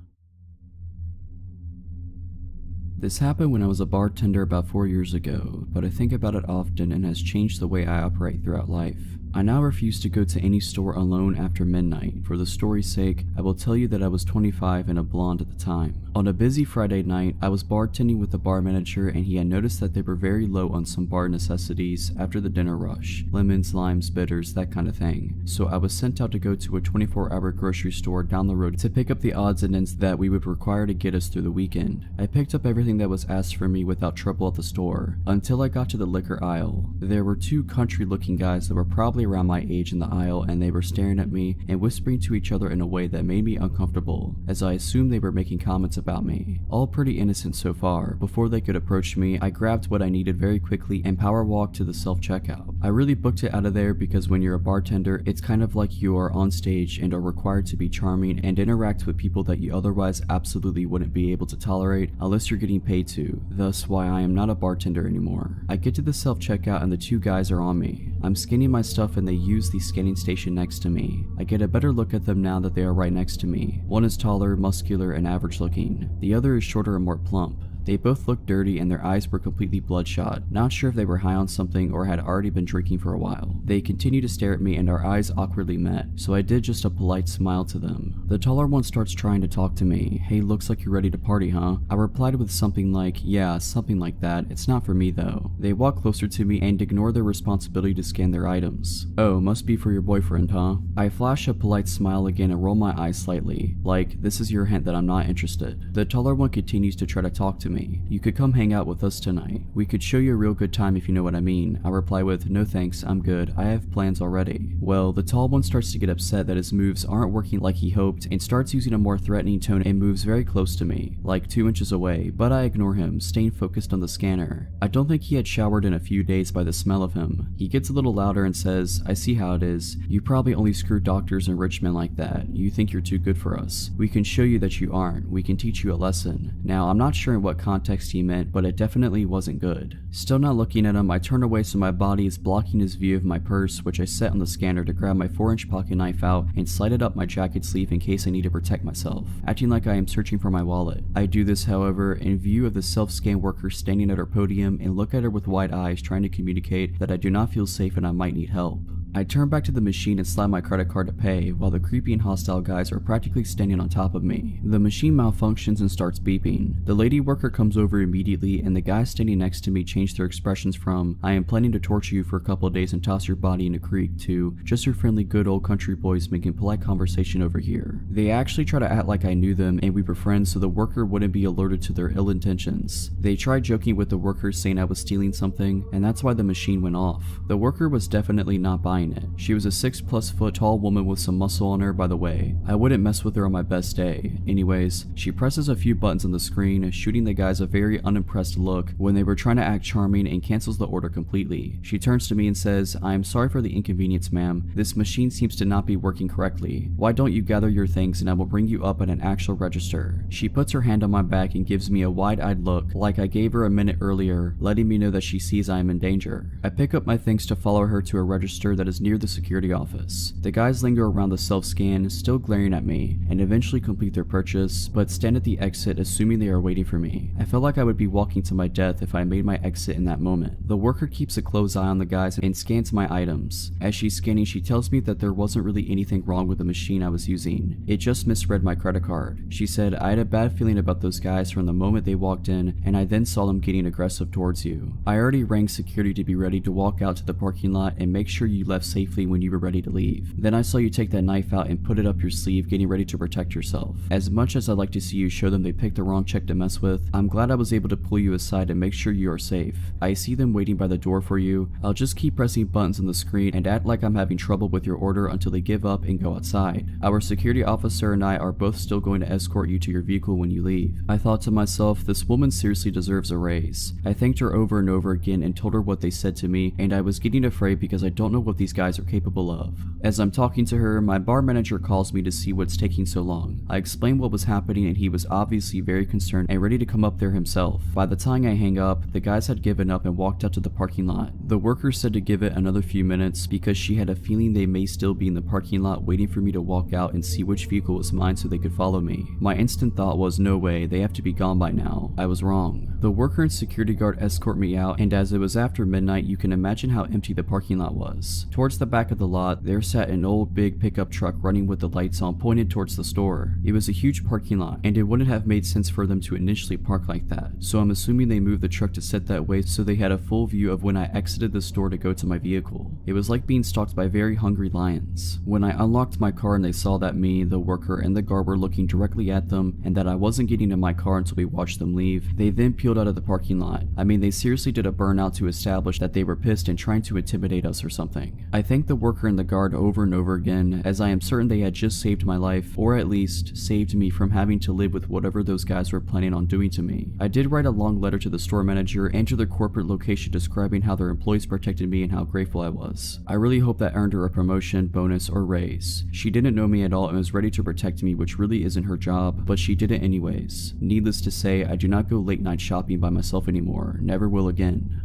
This happened when I was a bartender about 4 years ago, but I think about it often and has changed the way I operate throughout life. I now refuse to go to any store alone after midnight. For the story's sake, I will tell you that I was 25 and a blonde at the time. On a busy Friday night, I was bartending with the bar manager and he had noticed that they were very low on some bar necessities after the dinner rush. Lemons, limes, bitters, that kind of thing. So I was sent out to go to a 24-hour grocery store down the road to pick up the odds and ends that we would require to get us through the weekend. I picked up everything that was asked for me without trouble at the store, until I got to the liquor aisle. There were 2 country-looking guys that were probably around my age in the aisle and they were staring at me and whispering to each other in a way that made me uncomfortable, as I assumed they were making comments about me. All pretty innocent so far. Before they could approach me, I grabbed what I needed very quickly and power walked to the self-checkout. I really booked it out of there because when you're a bartender, it's kind of like you are on stage and are required to be charming and interact with people that you otherwise absolutely wouldn't be able to tolerate unless you're getting paid to. Thus why I am not a bartender anymore. I get to the self-checkout and the 2 guys are on me. I'm scanning my stuff and they use the scanning station next to me. I get a better look at them now that they are right next to me. One is taller, muscular, and average looking. The other is shorter and more plump. They both looked dirty and their eyes were completely bloodshot, not sure if they were high on something or had already been drinking for a while. They continued to stare at me and our eyes awkwardly met, so I did just a polite smile to them. The taller one starts trying to talk to me. Hey, looks like you're ready to party, huh? I replied with something like, yeah, something like that. It's not for me though. They walk closer to me and ignore their responsibility to scan their items. Oh, must be for your boyfriend, huh? I flash a polite smile again and roll my eyes slightly, like this is your hint that I'm not interested. The taller one continues to try to talk to me. You could come hang out with us tonight. We could show you a real good time if you know what I mean. I reply with, no thanks, I'm good. I have plans already. Well, the tall one starts to get upset that his moves aren't working like he hoped and starts using a more threatening tone and moves very close to me, like 2 inches away, but I ignore him, staying focused on the scanner. I don't think he had showered in a few days by the smell of him. He gets a little louder and says, I see how it is. You probably only screw doctors and rich men like that. You think you're too good for us. We can show you that you aren't. We can teach you a lesson. Now, I'm not sure in what context he meant, but it definitely wasn't good. Still not looking at him, I turn away so my body is blocking his view of my purse, which I set on the scanner to grab my 4-inch pocket knife out and slide it up my jacket sleeve in case I need to protect myself, acting like I am searching for my wallet. I do this, however, in view of the self-scan worker standing at her podium and look at her with wide eyes trying to communicate that I do not feel safe and I might need help. I turn back to the machine and slide my credit card to pay, while the creepy and hostile guys are practically standing on top of me. The machine malfunctions and starts beeping. The lady worker comes over immediately and the guys standing next to me change their expressions from, I am planning to torture you for a couple of days and toss your body in a creek, to, just your friendly good old country boys making polite conversation over here. They actually try to act like I knew them and we were friends so the worker wouldn't be alerted to their ill intentions. They tried joking with the worker saying I was stealing something, and that's why the machine went off. The worker was definitely not buying trying it. She was a 6+ foot tall woman with some muscle on her, by the way. I wouldn't mess with her on my best day. Anyways, she presses a few buttons on the screen, shooting the guys a very unimpressed look when they were trying to act charming, and cancels the order completely. She turns to me and says, "I am sorry for the inconvenience, ma'am. This machine seems to not be working correctly. Why don't you gather your things and I will bring you up at an actual register." She puts her hand on my back and gives me a wide-eyed look, like I gave her a minute earlier, letting me know that she sees I am in danger. I pick up my things to follow her to a register that is near the security office. The guys linger around the self-scan, still glaring at me, and eventually complete their purchase, but stand at the exit assuming they are waiting for me. I felt like I would be walking to my death if I made my exit in that moment. The worker keeps a close eye on the guys and scans my items. As she's scanning, she tells me that there wasn't really anything wrong with the machine I was using. It just misread my credit card. She said, "I had a bad feeling about those guys from the moment they walked in, and I then saw them getting aggressive towards you. I already rang security to be ready to walk out to the parking lot and make sure you left safely when you were ready to leave. Then I saw you take that knife out and put it up your sleeve, getting ready to protect yourself. As much as I'd like to see you show them they picked the wrong chick to mess with, I'm glad I was able to pull you aside and make sure you are safe. I see them waiting by the door for you. I'll just keep pressing buttons on the screen and act like I'm having trouble with your order until they give up and go outside. Our security officer and I are both still going to escort you to your vehicle when you leave." I thought to myself, this woman seriously deserves a raise. I thanked her over and over again and told her what they said to me, and I was getting afraid because I don't know what these guys are capable of. As I'm talking to her, my bar manager calls me to see what's taking so long. I explained what was happening and he was obviously very concerned and ready to come up there himself. By the time I hang up, the guys had given up and walked out to the parking lot. The worker said to give it another few minutes because she had a feeling they may still be in the parking lot waiting for me to walk out and see which vehicle was mine so they could follow me. My instant thought was, no way, they have to be gone by now. I was wrong. The worker and security guard escort me out, and as it was after midnight, you can imagine how empty the parking lot was. Towards the back of the lot, there sat an old big pickup truck running with the lights on pointed towards the store. It was a huge parking lot, and it wouldn't have made sense for them to initially park like that, so I'm assuming they moved the truck to sit that way so they had a full view of when I exited the store to go to my vehicle. It was like being stalked by very hungry lions. When I unlocked my car and they saw that me, the worker, and the guard were looking directly at them and that I wasn't getting in my car until we watched them leave, they then peeled out of the parking lot. I mean, they seriously did a burnout to establish that they were pissed and trying to intimidate us or something. I thanked the worker and the guard over and over again, as I am certain they had just saved my life, or at least saved me from having to live with whatever those guys were planning on doing to me. I did write a long letter to the store manager and to their corporate location describing how their employees protected me and how grateful I was. I really hope that earned her a promotion, bonus, or raise. She didn't know me at all and was ready to protect me, which really isn't her job, but she did it anyways. Needless to say, I do not go late night shopping by myself anymore. Never will again.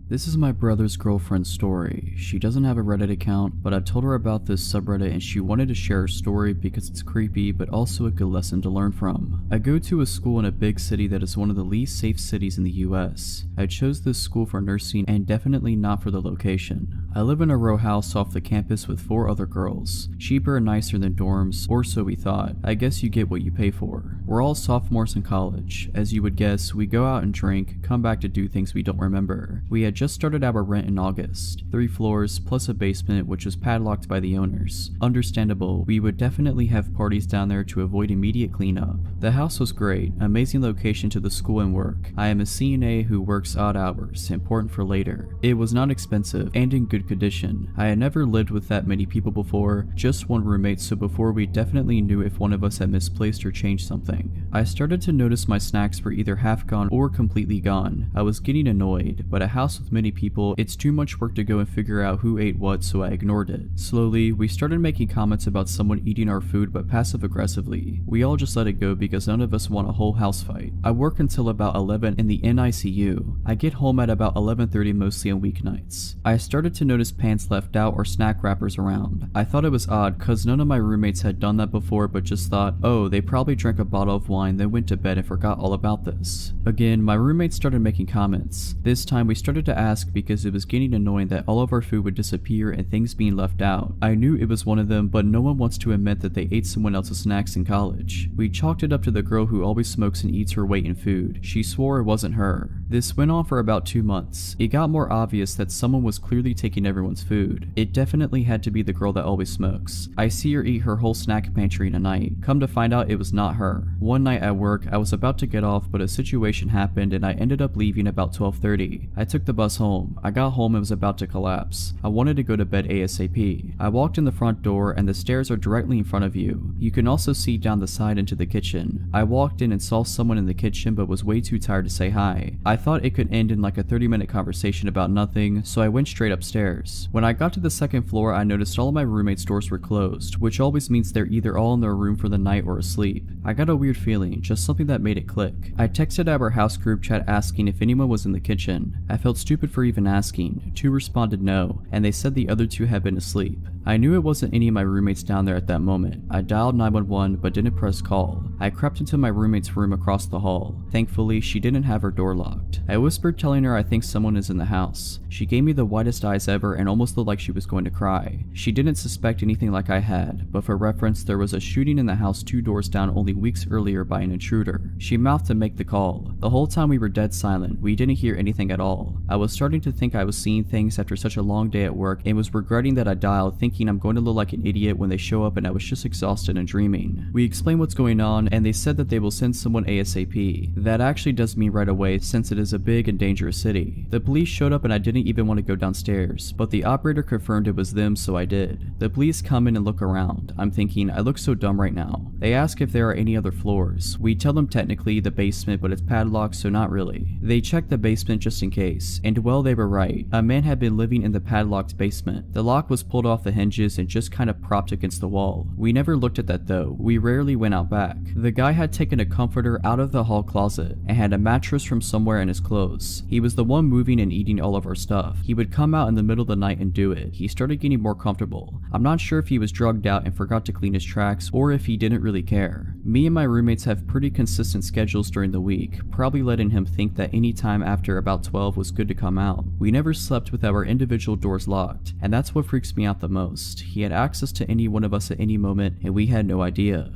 This is my brother's girlfriend's story. She doesn't have a Reddit account, but I've told her about this subreddit and she wanted to share her story because it's creepy but also a good lesson to learn from. I go to a school in a big city that is one of the least safe cities in the US. I chose this school for nursing and definitely not for the location. I live in a row house off the campus with 4 other girls. Cheaper and nicer than dorms, or so we thought. I guess you get what you pay for. We're all sophomores in college. As you would guess, we go out and drink, come back to do things we don't remember. We had just started our rent in August. 3 floors plus a basement which was padlocked by the owners. Understandable, we would definitely have parties down there to avoid immediate cleanup. The house was great, amazing location to the school and work. I am a CNA who works odd hours, important for later. It was not expensive and in good condition. I had never lived with that many people before, just one roommate, so before we definitely knew if one of us had misplaced or changed something. I started to notice my snacks were either half gone or completely gone. I was getting annoyed, but a house with many people, it's too much work to go and figure out who ate what, so I ignored it. Slowly, we started making comments about someone eating our food, but passive aggressively. We all just let it go because none of us want a whole house fight. I work until about 11 in the NICU. I get home at about 11:30 mostly on weeknights. I started to notice pants left out or snack wrappers around. I thought it was odd cause none of my roommates had done that before, but just thought, oh, they probably drank a bottle of wine then went to bed and forgot all about this. Again, my roommates started making comments. This time we started to ask because it was getting annoying that all of our food would disappear and things being left out. I knew it was one of them, but no one wants to admit that they ate someone else's snacks in college. We chalked it up to the girl who always smokes and eats her weight in food. She swore it wasn't her. This went on for about 2 months. It got more obvious that someone was clearly taking everyone's food. It definitely had to be the girl that always smokes. I see her eat her whole snack pantry in a night. Come to find out it was not her. One night at work, I was about to get off, but a situation happened and I ended up leaving about 12:30. I took the bus bus home. I got home and was about to collapse. I wanted to go to bed ASAP. I walked in the front door and the stairs are directly in front of you. You can also see down the side into the kitchen. I walked in and saw someone in the kitchen but was way too tired to say hi. I thought it could end in like a 30-minute conversation about nothing, so I went straight upstairs. When I got to the second floor, I noticed all of my roommates' doors were closed, which always means they're either all in their room for the night or asleep. I got a weird feeling, just something that made it click. I texted our house group chat asking if anyone was in the kitchen. I felt stupid for even asking. 2 responded no, and they said the other 2 had been asleep. I knew it wasn't any of my roommates down there at that moment. I dialed 911 but didn't press call. I crept into my roommate's room across the hall. Thankfully, she didn't have her door locked. I whispered telling her I think someone is in the house. She gave me the widest eyes ever and almost looked like she was going to cry. She didn't suspect anything like I had, but for reference, there was a shooting in the house 2 doors down only weeks earlier by an intruder. She mouthed to make the call. The whole time we were dead silent. We didn't hear anything at all. I was starting to think I was seeing things after such a long day at work and was regretting that I dialed, thinking I'm going to look like an idiot when they show up and I was just exhausted and dreaming. We explained what's going on and they said that they will send someone ASAP. That actually does mean right away since it is a big and dangerous city. The police showed up and I didn't even want to go downstairs, but the operator confirmed it was them, so I did. The police come in and look around. I'm thinking, I look so dumb right now. They ask if there are any other floors. We tell them technically the basement, but it's padlocked, so not really. They check the basement just in case, and well, they were right. A man had been living in the padlocked basement. The lock was pulled off the hinges and just kind of propped against the wall. We never looked at that though. We rarely went out back. The guy had taken a comforter out of the hall closet and had a mattress from somewhere in his clothes. He was the one moving and eating all of our stuff. He would come out in the middle of the night and do it. He started getting more comfortable. I'm not sure if he was drugged out and forgot to clean his tracks or if he didn't really care. Me and my roommates have pretty consistent schedules during the week, probably letting him think that any time after about 12 was good to come out. We never slept with our individual doors locked, and that's what freaks me out the most. He had access to any one of us at any moment and we had no idea.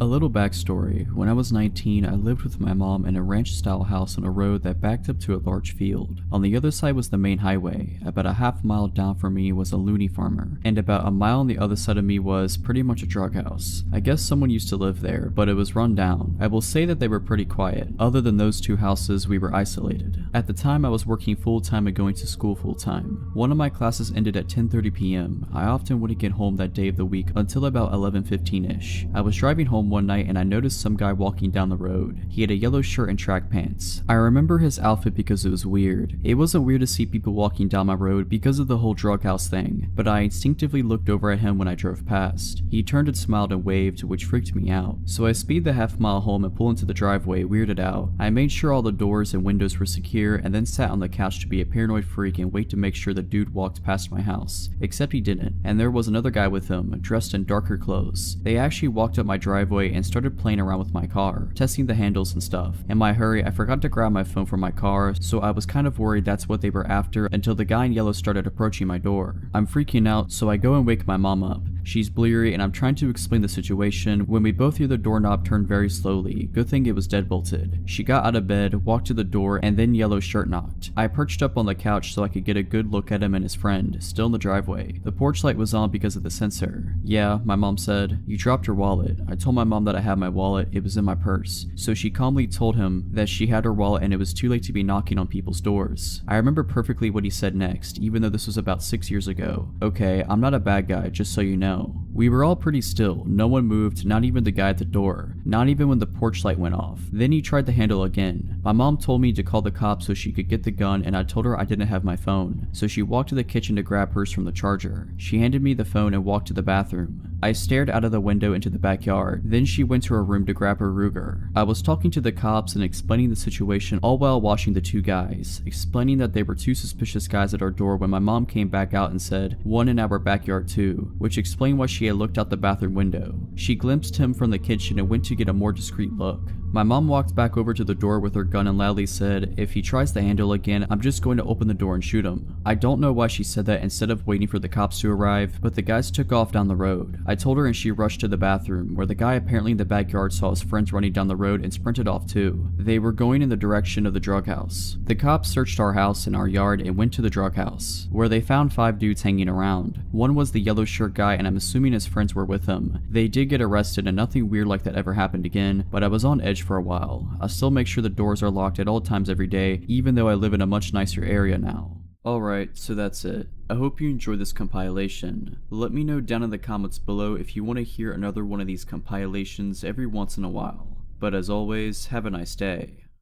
A little backstory. When I was 19, I lived with my mom in a ranch-style house on a road that backed up to a large field. On the other side was the main highway. About a half mile down from me was a loony farmer, and about a mile on the other side of me was pretty much a drug house. I guess someone used to live there, but it was run down. I will say that they were pretty quiet. Other than those 2 houses, we were isolated. At the time, I was working full-time and going to school full-time. One of my classes ended at 10:30 p.m. I often wouldn't get home that day of the week until about 11:15ish. I was driving home one night and I noticed some guy walking down the road. He had a yellow shirt and track pants. I remember his outfit because it was weird. It wasn't weird to see people walking down my road because of the whole drug house thing, but I instinctively looked over at him when I drove past. He turned and smiled and waved, which freaked me out. So I speed the half mile home and pull into the driveway, weirded out. I made sure all the doors and windows were secure and then sat on the couch to be a paranoid freak and wait to make sure the dude walked past my house. Except he didn't, and there was another guy with him, dressed in darker clothes. They actually walked up my driveway and started playing around with my car, testing the handles and stuff. In my hurry, I forgot to grab my phone from my car, so I was kind of worried that's what they were after until the guy in yellow started approaching my door. I'm freaking out, so I go and wake my mom up. She's bleary and I'm trying to explain the situation when we both hear the doorknob turn very slowly. Good thing it was deadbolted. She got out of bed, walked to the door, and then yellow shirt knocked. I perched up on the couch so I could get a good look at him and his friend, still in the driveway. The porch light was on because of the sensor. Yeah, my mom said, "You dropped your wallet." I told my mom that I had my wallet, it was in my purse. So she calmly told him that she had her wallet and it was too late to be knocking on people's doors. I remember perfectly what he said next, even though this was about 6 years ago. Okay, I'm not a bad guy, just so you know. We were all pretty still. No one moved, not even the guy at the door. Not even when the porch light went off. Then he tried the handle again. My mom told me to call the cops so she could get the gun and I told her I didn't have my phone. So she walked to the kitchen to grab hers from the charger. She handed me the phone and walked to the bathroom. I stared out of the window into the backyard. Then she went to her room to grab her Ruger. I was talking to the cops and explaining the situation all while watching the 2 guys, explaining that they were 2 suspicious guys at our door when my mom came back out and said, "One in our backyard too," which explained why she had looked out the bathroom window. She glimpsed him from the kitchen and went to get a more discreet look. My mom walked back over to the door with her gun and loudly said, "If he tries the handle again, I'm just going to open the door and shoot him." I don't know why she said that instead of waiting for the cops to arrive, but the guys took off down the road. I told her and she rushed to the bathroom, where the guy apparently in the backyard saw his friends running down the road and sprinted off too. They were going in the direction of the drug house. The cops searched our house and our yard and went to the drug house, where they found 5 dudes hanging around. One was the yellow shirt guy and I'm assuming his friends were with him. They did get arrested and nothing weird like that ever happened again, but I was on edge place for a while. I still make sure the doors are locked at all times every day, even though I live in a much nicer area now. Alright, so that's it. I hope you enjoyed this compilation. Let me know down in the comments below if you want to hear another one of these compilations every once in a while. But as always, have a nice day.